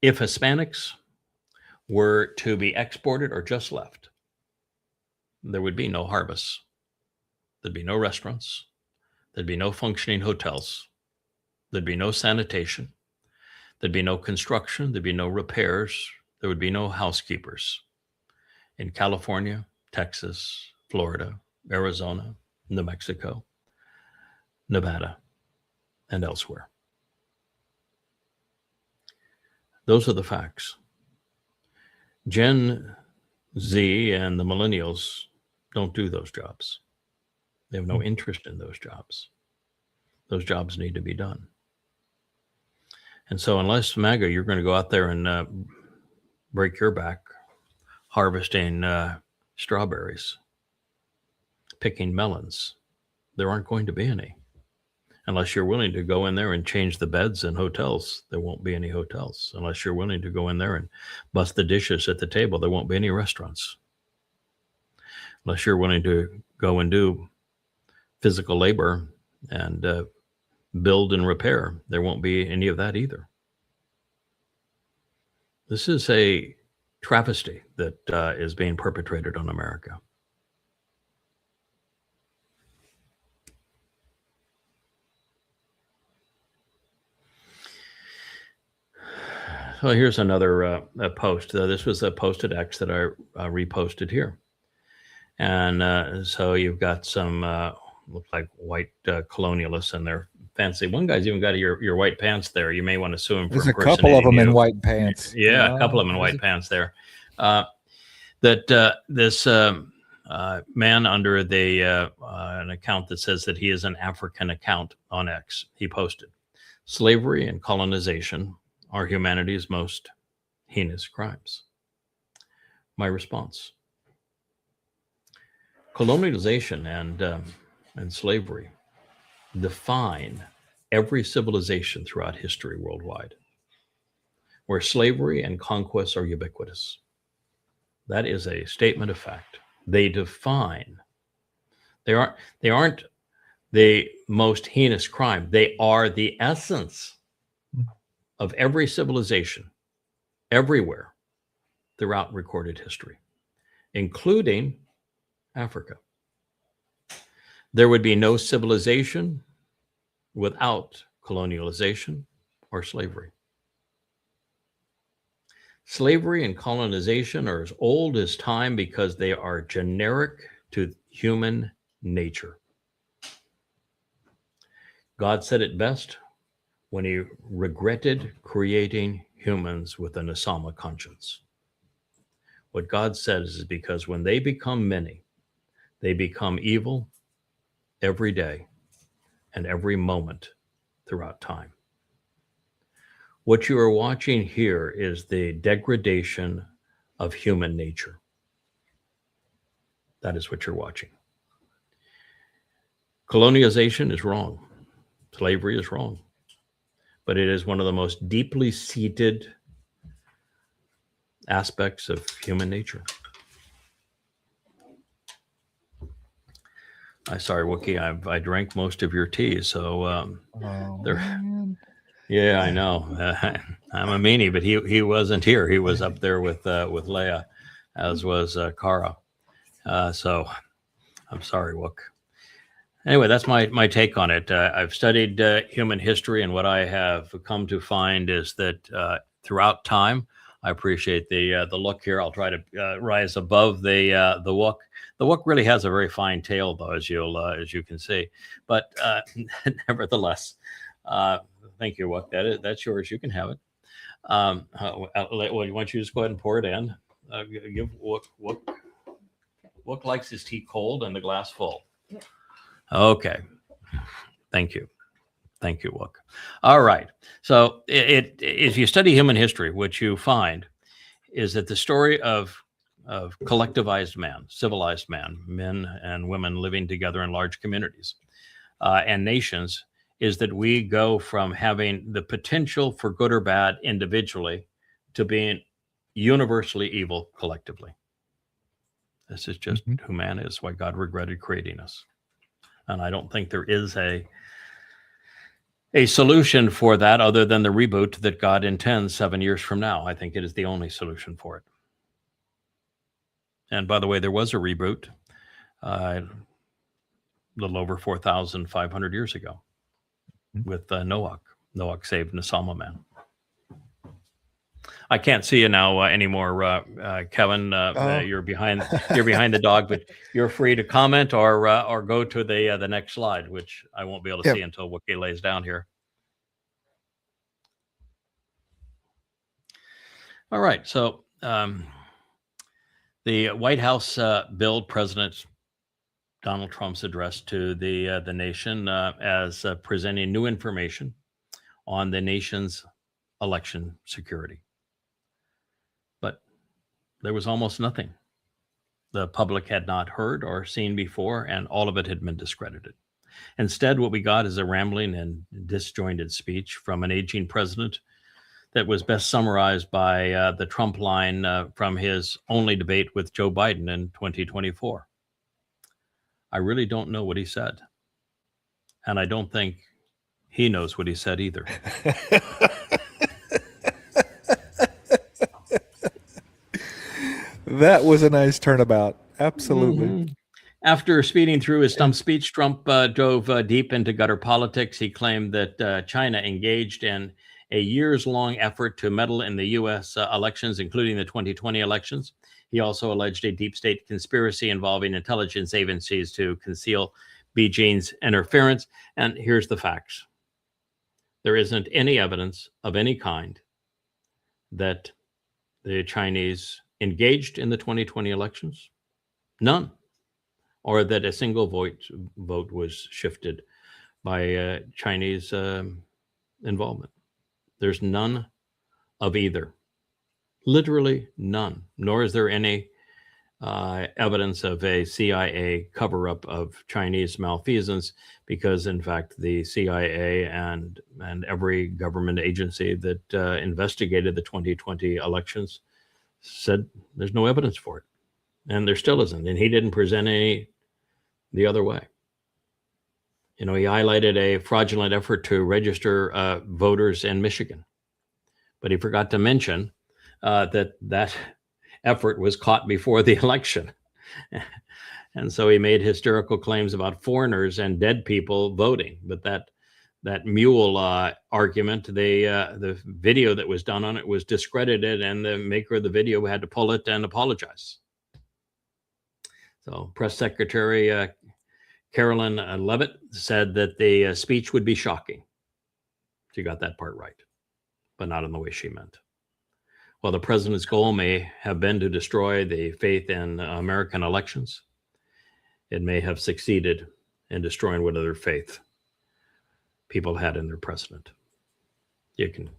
B: if Hispanics were to be exported or just left, there would be no harvests. There'd be no restaurants. There'd be no functioning hotels. There'd be no sanitation. There'd be no construction. There'd be no repairs. There would be no housekeepers. In California, Texas, Florida, Arizona, New Mexico, Nevada, and elsewhere. Those are the facts. Gen Z and the millennials don't do those jobs. They have no interest in those jobs. Those jobs need to be done. And so unless, MAGA, you're going to go out there and break your back harvesting strawberries, picking melons, there aren't going to be any. Unless you're willing to go in there and change the beds in hotels, there won't be any hotels. Unless you're willing to go in there and bust the dishes at the table, there won't be any restaurants. Unless you're willing to go and do physical labor and build and repair, there won't be any of that either. This is a travesty that is being perpetrated on America. So here's another post. This was a post at X that I reposted here. And so you've got some, look like white colonialists in their fancy. One guy's even got your white pants there. You may want to sue him for
E: There's a couple of them in white pants.
B: Yeah, a couple of them in white pants there. This man under an account that says that he is an African account on X, he posted, "Slavery and colonization are humanity's most heinous crimes." My response: colonialization and slavery define every civilization throughout history worldwide, where slavery and conquest are ubiquitous. That is a statement of fact. They define. They aren't the most heinous crime. They are the essence of every civilization everywhere throughout recorded history, including Africa. There would be no civilization without colonialization or slavery. Slavery and colonization are as old as time because they are generic to human nature. God said it best when he regretted creating humans with an Asama conscience. What God says is because when they become many, they become evil every day and every moment throughout time. What you are watching here is the degradation of human nature. That is what you're watching. Colonization is wrong. Slavery is wrong. But it is one of the most deeply seated aspects of human nature. Sorry, Wookie, I drank most of your tea, so yeah, I know. I'm a meanie, but he wasn't here. He was up there with Leia, as was Kara. So I'm sorry, Wook. Anyway, that's my take on it. I've studied human history, and what I have come to find is that throughout time, I appreciate the look here. I'll try to rise above the Wook. The Wook really has a very fine tail, though, as you can see. But nevertheless, thank you, Wook. That's yours. You can have it. Well, why don't you just go ahead and pour it in? Give Wook likes his tea cold and the glass full. Okay. Thank you. Thank you, Wook. All right. So if you study human history, what you find is that the story of collectivized man, civilized man, men and women living together in large communities and nations, is that we go from having the potential for good or bad individually to being universally evil collectively. This is just who man is, why God regretted creating us. And I don't think there is a solution for that other than the reboot that God intends 7 years from now. I think it is the only solution for it. And by the way, there was a reboot a little over 4,500 years ago with Noach. Noach saved Nasama man. I can't see you now anymore, Kevin. You're behind the dog, but you're free to comment or go to the next slide, which I won't be able to see until Wookie lays down here. All right, so the White House billed President Donald Trump's address to the nation as presenting new information on the nation's election security. But there was almost nothing the public had not heard or seen before, and all of it had been discredited. Instead, what we got is a rambling and disjointed speech from an aging president that was best summarized by the Trump line from his only debate with Joe Biden in 2024. I really don't know what he said. And I don't think he knows what he said either.
E: That was a nice turnabout. Absolutely.
B: After speeding through his stump speech, Trump dove deep into gutter politics. He claimed that China engaged in a years-long effort to meddle in the U.S. Elections, including the 2020 elections. He also alleged a deep state conspiracy involving intelligence agencies to conceal Beijing's interference. And here's the facts. There isn't any evidence of any kind that the Chinese engaged in the 2020 elections. None. Or that a single vote was shifted by Chinese involvement. There's none of either. Literally none. Nor is there any evidence of a CIA cover-up of Chinese malfeasance, because in fact the CIA and every government agency that investigated the 2020 elections said there's no evidence for it. And there still isn't. And he didn't present any the other way. You know, he highlighted a fraudulent effort to register voters in Michigan, but he forgot to mention that effort was caught before the election. And so he made hysterical claims about foreigners and dead people voting. But that mule argument, the video that was done on it was discredited, and the maker of the video had to pull it and apologize. So Press Secretary Carolyn Levitt said that the speech would be shocking. She got that part right, but not in the way she meant. While the president's goal may have been to destroy the faith in American elections, it may have succeeded in destroying whatever faith people had in their president. You can,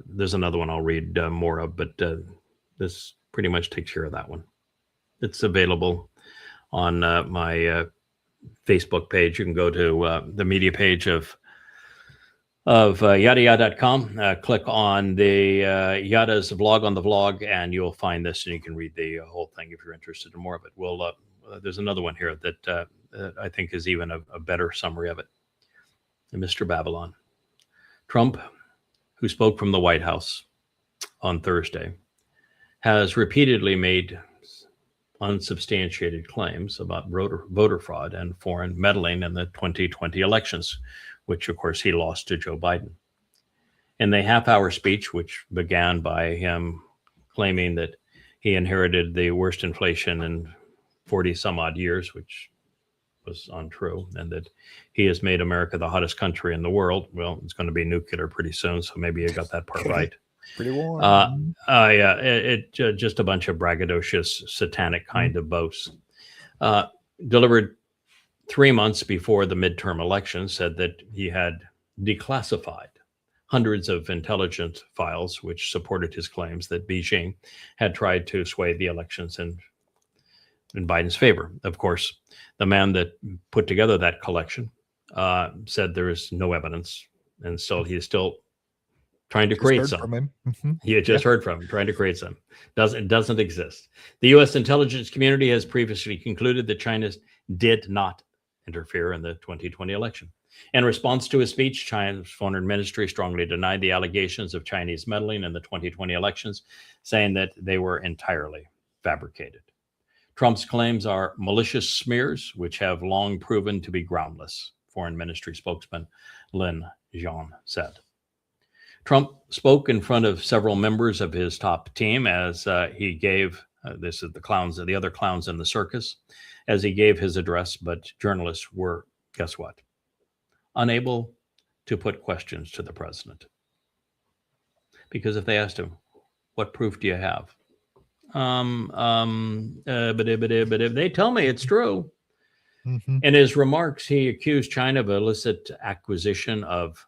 B: there's another one I'll read more of, but this pretty much takes care of that one. It's available on my Facebook page. You can go to the media page of yadayah.com, click on the Yada's blog on the vlog, and you'll find this, and you can read the whole thing if you're interested in more of it. We'll there's another one here that I think is even a better summary of it. Mr. Babylon. Trump, who spoke from the White House on Thursday, has repeatedly made unsubstantiated claims about voter fraud and foreign meddling in the 2020 elections, which of course he lost to Joe Biden. In the half-hour speech, which began by him claiming that he inherited the worst inflation in 40 some odd years, which was untrue, and that he has made America the hottest country in the world. Well, it's going to be nuclear pretty soon, so maybe you got that part right.
E: Pretty warm.
B: Yeah, just a bunch of braggadocious, satanic kind of boasts. Delivered 3 months before the midterm election, said that he had declassified hundreds of intelligence files which supported his claims that Beijing had tried to sway the elections in Biden's favor. Of course, the man that put together that collection said there is no evidence, and so he is still trying to create some. He had just heard from him, trying to create some. It doesn't exist. The U.S. intelligence community has previously concluded that China did not interfere in the 2020 election. In response to his speech, China's foreign ministry strongly denied the allegations of Chinese meddling in the 2020 elections, saying that they were entirely fabricated. Trump's claims are malicious smears, which have long proven to be groundless, Foreign Ministry spokesman Lin Jian said. Trump spoke in front of several members of his top team as he gave, this is the other clowns in the circus, as he gave his address, but journalists were, guess what? Unable to put questions to the president. Because if they asked him, what proof do you have? But if they tell me it's true. In his remarks, he accused China of illicit acquisition of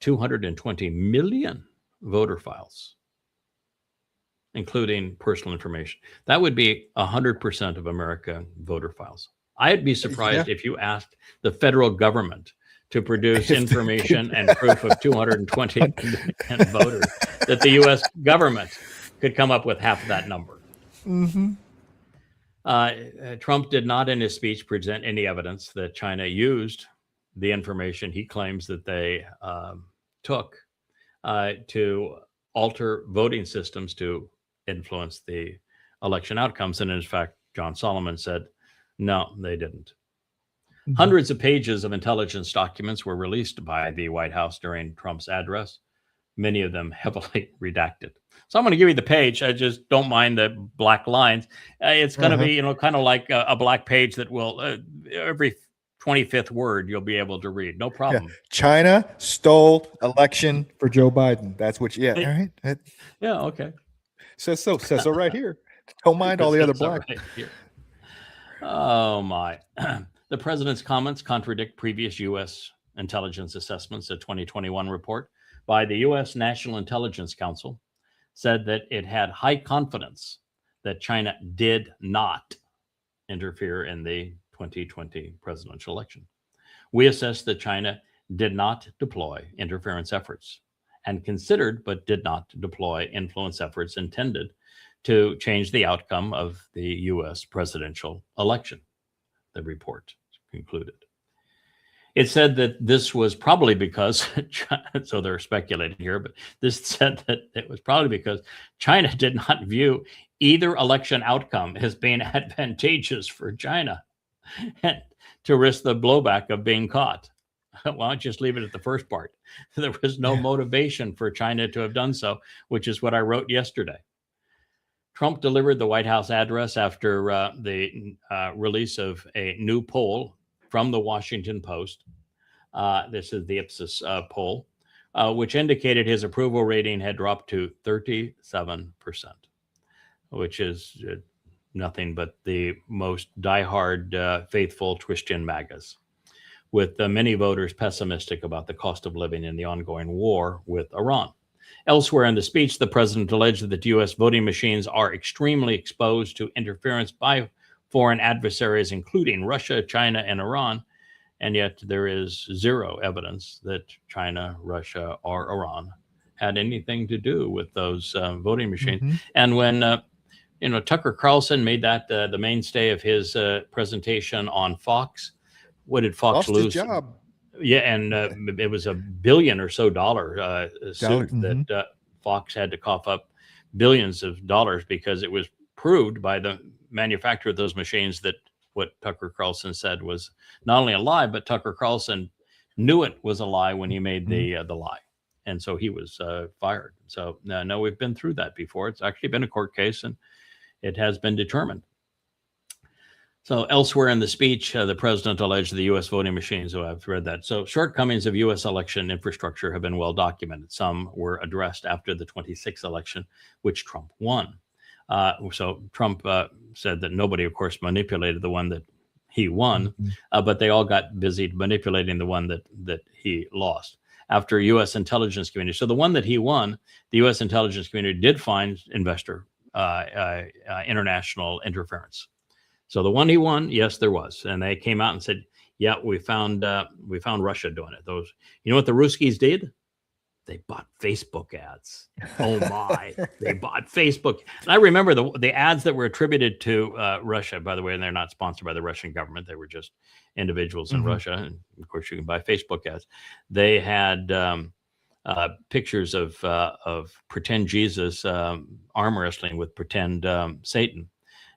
B: 220 million voter files, including personal information. That would be 100% of American voter files. I'd be surprised if you asked the federal government to produce information and proof of 220 million voters, that the U.S. government could come up with half of that number. Trump did not in his speech present any evidence that China used the information he claims that they took to alter voting systems to influence the election outcomes. And in fact, John Solomon said, no, they didn't. Hundreds of pages of intelligence documents were released by the White House during Trump's address, many of them heavily redacted. So I'm going to give you the page. I just don't mind the black lines. It's going to be, kind of like a black page that will, every 25th word you'll be able to read. No problem.
E: Yeah. China stole election for Joe Biden. That's what, all right.
B: Yeah, okay.
E: Says so right here. Don't mind all the other black.
B: Right here. Oh, my. The president's comments contradict previous U.S. intelligence assessments. A 2021 report by the U.S. National Intelligence Council said that it had high confidence that China did not interfere in the 2020 presidential election. We assessed that China did not deploy interference efforts and considered but did not deploy influence efforts intended to change the outcome of the U.S. presidential election, the report concluded. It said that this was probably because, so they're speculating here, but this said that it was probably because China did not view either election outcome as being advantageous for China and to risk the blowback of being caught. Why don't you just leave it at the first part? There was no motivation for China to have done so, which is what I wrote yesterday. Trump delivered the White House address after the release of a new poll from the Washington Post. This is the Ipsos poll, which indicated his approval rating had dropped to 37%, which is nothing but the most diehard, faithful Christian MAGAs, with many voters pessimistic about the cost of living in the ongoing war with Iran. Elsewhere in the speech, the president alleged that U.S. voting machines are extremely exposed to interference by foreign adversaries, including Russia, China, and Iran. And yet there is zero evidence that China, Russia, or Iran had anything to do with those voting machines. And when Tucker Carlson made that the mainstay of his presentation on Fox, what did Fox
C: Lost his
B: lose?
C: job.
B: Yeah, and it was $1 billion or so suit that Fox had to cough up billions of dollars because it was proved by the manufacturer of those machines that what Tucker Carlson said was not only a lie, but Tucker Carlson knew it was a lie when he made the lie, and so he was fired. So no, we've been through that before. It's actually been a court case, and it has been determined. So elsewhere in the speech, the president alleged the U.S. voting machines. So I've read that. So shortcomings of U.S. election infrastructure have been well documented. Some were addressed after the 26th election, which Trump won. So Trump said that nobody, of course, manipulated the one that he won, but they all got busy manipulating the one that he lost. After U.S. intelligence community, so the one that he won, the U.S. intelligence community did find international interference. So the one he won, yes, there was, and they came out and said, "Yeah, we found Russia doing it." Those, what the Ruskies did? They bought Facebook ads. Oh my, they bought Facebook. And I remember the ads that were attributed to Russia, by the way, and they're not sponsored by the Russian government. They were just individuals in Russia, and of course you can buy Facebook ads. They had pictures of pretend Jesus arm wrestling with pretend Satan.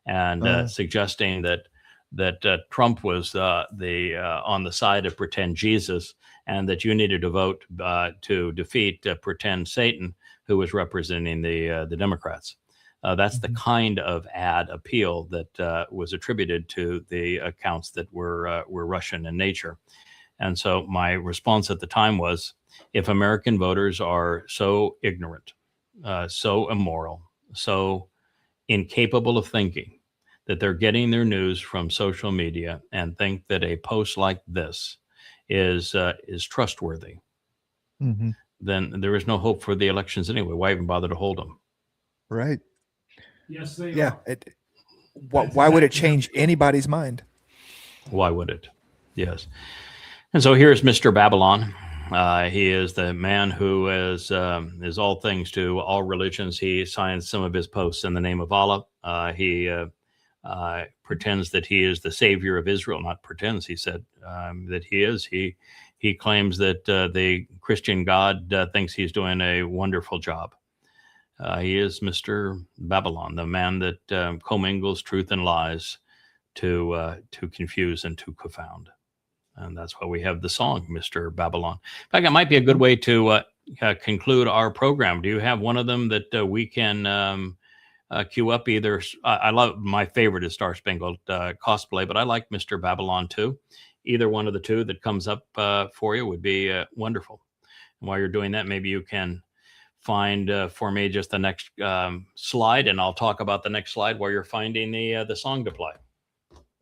B: And suggesting that Trump was on the side of pretend Jesus, and that you needed to vote to defeat pretend Satan, who was representing the Democrats. That's the kind of ad appeal that was attributed to the accounts that were Russian in nature. And so my response at the time was, if American voters are so ignorant, so immoral, so incapable of thinking, that they're getting their news from social media and think that a post like this is trustworthy, then there is no hope for the elections anyway. Why even bother to hold them?
C: Right.
I: Yes, they
E: Yeah.
I: are.
E: Why would it change anybody's mind?
B: Why would it? Yes. And so here's Mr. Babylon. He is the man who is all things to all religions. He signs some of his posts in the name of Allah. He pretends that he is the savior of Israel. Not pretends. He said that he is. He claims that the Christian God thinks he's doing a wonderful job. He is Mr. Babylon, the man that commingles truth and lies to confuse and to confound. And that's why we have the song, Mr. Babylon. In fact, it might be a good way to conclude our program. Do you have one of them that we can queue up? Either I love, my favorite is Star Spangled Cosplay, but I like Mr. Babylon too. Either one of the two that comes up for you would be wonderful. And while you're doing that, maybe you can find for me just the next slide, and I'll talk about the next slide while you're finding the song to play.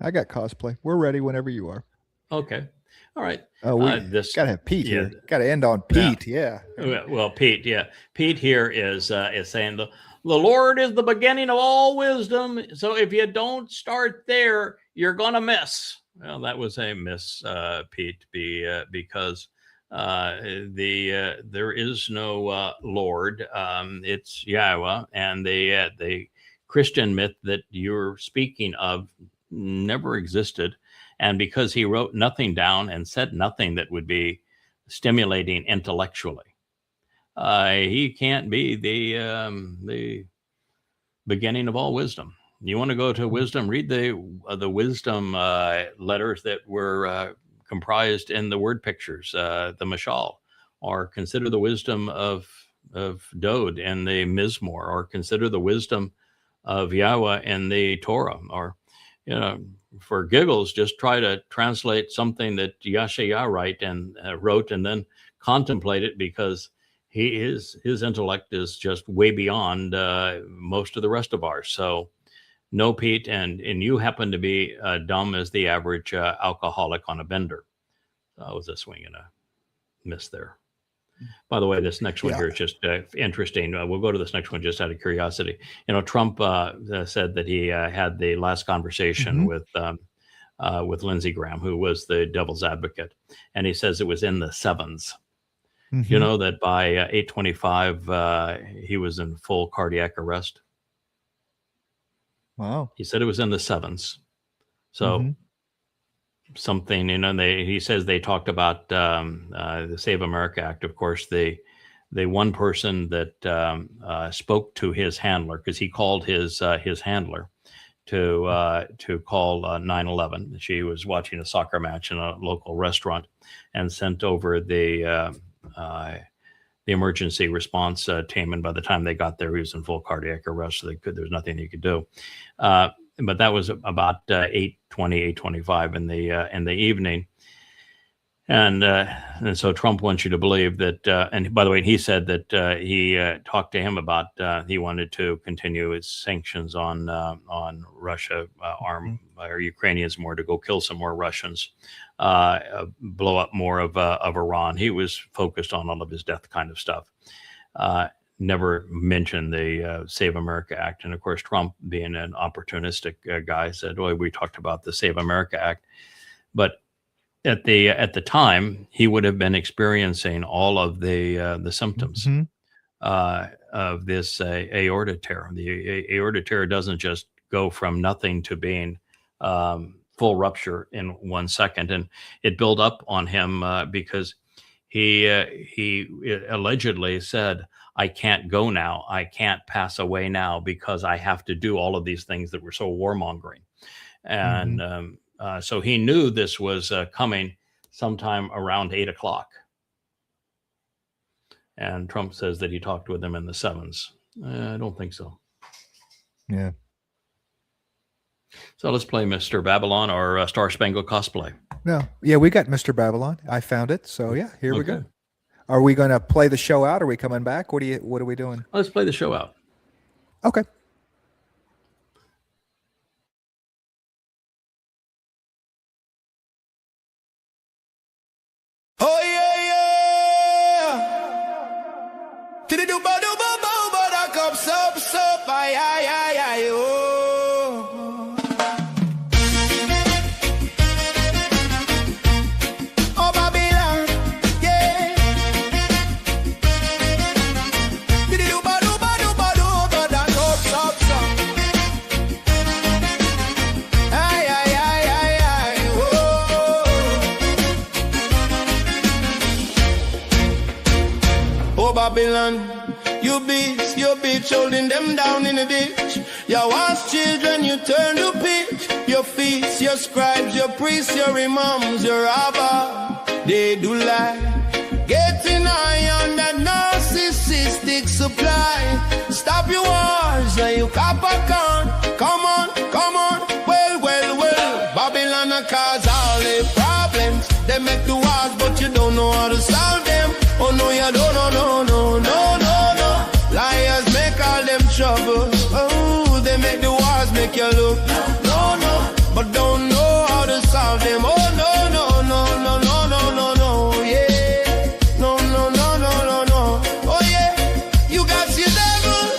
E: I got cosplay. We're ready whenever you are.
B: Okay. All right.
E: Oh, we
B: this
E: gotta have Pete here. Gotta end on Pete. Yeah.
B: Well, Pete. Yeah. Pete here is saying the Lord is the beginning of all wisdom. So if you don't start there, you're gonna miss. Well, that was a miss, Pete, because there is no Lord. It's Yahweh, and the Christian myth that you're speaking of never existed. And because he wrote nothing down and said nothing that would be stimulating intellectually, he can't be the beginning of all wisdom. You want to go to wisdom? Read the wisdom letters that were comprised in the word pictures, the Mashal, or consider the wisdom of Dode and the Mizmor, or consider the wisdom Yahweh in the Torah, or, you know, for giggles, just try to translate something that Yashayahu wrote and then contemplate it, because his intellect is just way beyond most of the rest of ours. So no, Pete, and you happen to be dumb as the average alcoholic on a bender. That was a swing and a miss there. By the way, this next one here is just interesting. We'll go to this next one just out of curiosity. You know, Trump said that he had the last conversation with Lindsey Graham, who was the devil's advocate, and he says it was in the sevens. You know that by 8:25 he was in full cardiac arrest.
E: Wow.
B: He said it was in the sevens. So something, you know, he says they talked about the Save America Act. Of course, the one person that spoke to his handler, because he called his handler to call 911. She was watching a soccer match in a local restaurant and sent over the emergency response team. And by the time they got there, he was in full cardiac arrest. So there was nothing he could do. But that was about 8:25 in the evening. And so Trump wants you to believe that, and by the way, he said that he talked to him about he wanted to continue his sanctions on Russia, arm or Ukrainians more, to go kill some more Russians, blow up more of Iran. He was focused on all of his death kind of stuff. Never mentioned the Save America Act. And of course, Trump, being an opportunistic guy, said, "Oh, we talked about the Save America Act," but at the time, he would have been experiencing all of the symptoms of this aorta tear. The aorta tear doesn't just go from nothing to being full rupture in 1 second, and it built up on him because he allegedly said, "I can't go now. I can't pass away now because I have to do all of these things that were so warmongering," and so he knew this was coming sometime around 8 o'clock. And Trump says that he talked with him in the sevens. I don't think so.
E: Yeah.
B: So let's play Mr. Babylon or Star Spangled Cosplay.
E: No. Yeah, we got Mr. Babylon. I found it. So yeah, here we go. Are we going to play the show out? Or are we coming back? What are we doing?
B: Let's play the show out.
E: Okay.
D: Oh yeah, yeah. Did it do ba do ba ba ba da cup sup sup ay ay ay ay oh. Oh Babylon, yeah. Did it do ba do ba do ba do ba da cup sup sup. Ay ay ay ay ay oh. Oh Babylon, you beast, your bitch holding them down in the ditch. Your once children, you turn to pitch. Your feast, your scribes, your priests, your imams, your rabbi, they do lie. Getting high on that narcissistic supply. Stop your wars and you cop a con. Come on, come on, well, well, well. Babylon cause all the problems. They make the wars, but you don't know how to solve them. Oh no, you don't, no, no, no, no, no, no. Liars make all them trouble. Oh, they make the wars make you look. No, no, but don't know how to solve them. Oh no, no, no, no, no, no, no, no, yeah. No, no, no, no, no, no. Oh yeah, you got your devils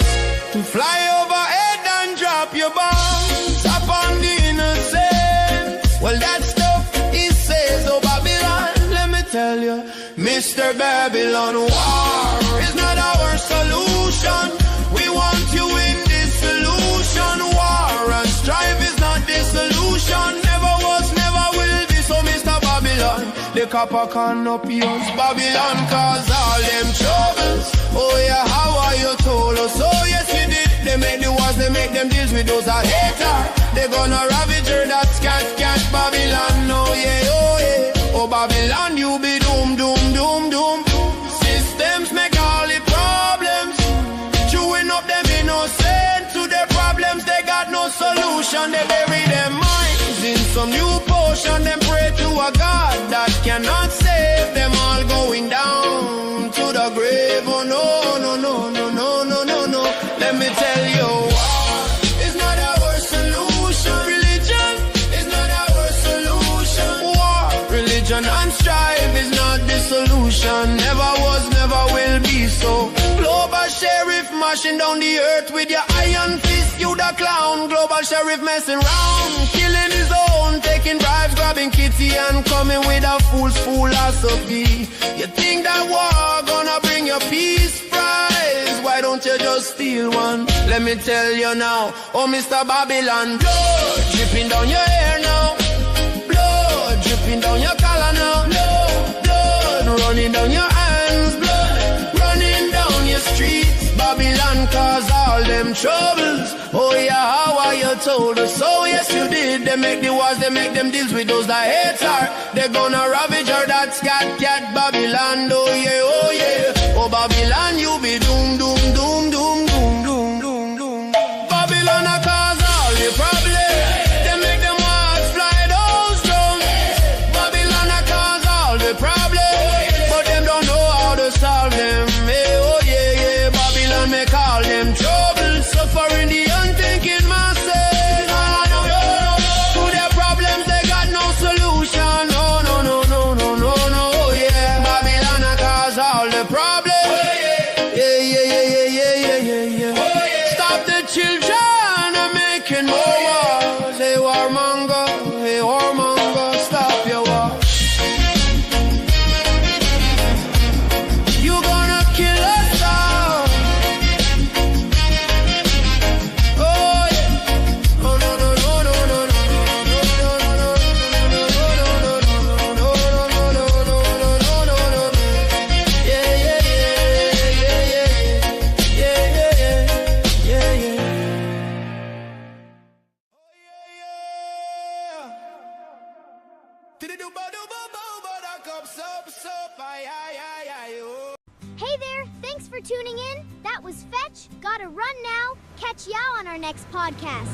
D: to fly overhead and drop your bombs upon the innocent. Well, that stuff he says, oh Babylon, let me tell you, Mr. Babylon, war is not our solution. We want you in dissolution. War and strife is not the solution. Never was, never will be. So Mr. Babylon, the copper can up yours. Babylon cause all them troubles. Oh yeah, how are you told us? Oh yes you did. They make the wars, they make them deals with those that hater. They gonna ravage her, that's cat Babylon. Oh yeah, oh yeah. Oh Babylon, you be doom, doom, doom, doom. Systems make all the problems. Chewing up them innocent to their problems. solution, they bury their minds in some new potion. Them pray to a God that cannot save them, all going down to the grave. Oh no, no, no, no, no, no, no, no. Let me tell you, war is not our solution. Religion is not our solution. War, religion and strife is not the solution. Never was, never will be so. Global sheriff mashing down the earth with your iron fist, you the clown. Global sheriff messing round, killing his own, taking bribes, grabbing kitty and coming with a fool's philosophy. You think that war gonna bring you peace prize? Why don't you just steal one? Let me tell you now, oh Mr. Babylon, blood dripping down your hair now, blood dripping down your collar now, blood running down your hands, blood running down your streets. Babylon cause all them troubles. Oh yeah, how are you told us? So yes you did. They make the wars, they make them deals with those that hate her. They're gonna ravage her, that scat cat Babylon. Oh yeah, oh yeah. Oh Babylon, you be doom, doom, doom, doom, doom, doom, doom, doom. Babylon a cause all the problems. They make them hearts fly those drums. Babylon a cause all the problems, but them don't know how to solve them. Hey, oh yeah, yeah. Babylon make all them trouble, suffering the unthinking masses. To their problems they got no solution. No, no, no, no, no, no, no, yeah. Babylon a cause all the problems. Yeah, yeah, yeah, yeah, yeah, yeah, yeah. Stop the children are making more wars. Hey, warmonger, stop your war. You gonna kill us all. Oh yeah. Oh no no no no no no no no no no no no no. Yeah yeah yeah yeah yeah yeah yeah yeah yeah yeah.
M: Hey there, thanks for tuning in. That was Fetch. Gotta run now. Catch y'all on our next podcast.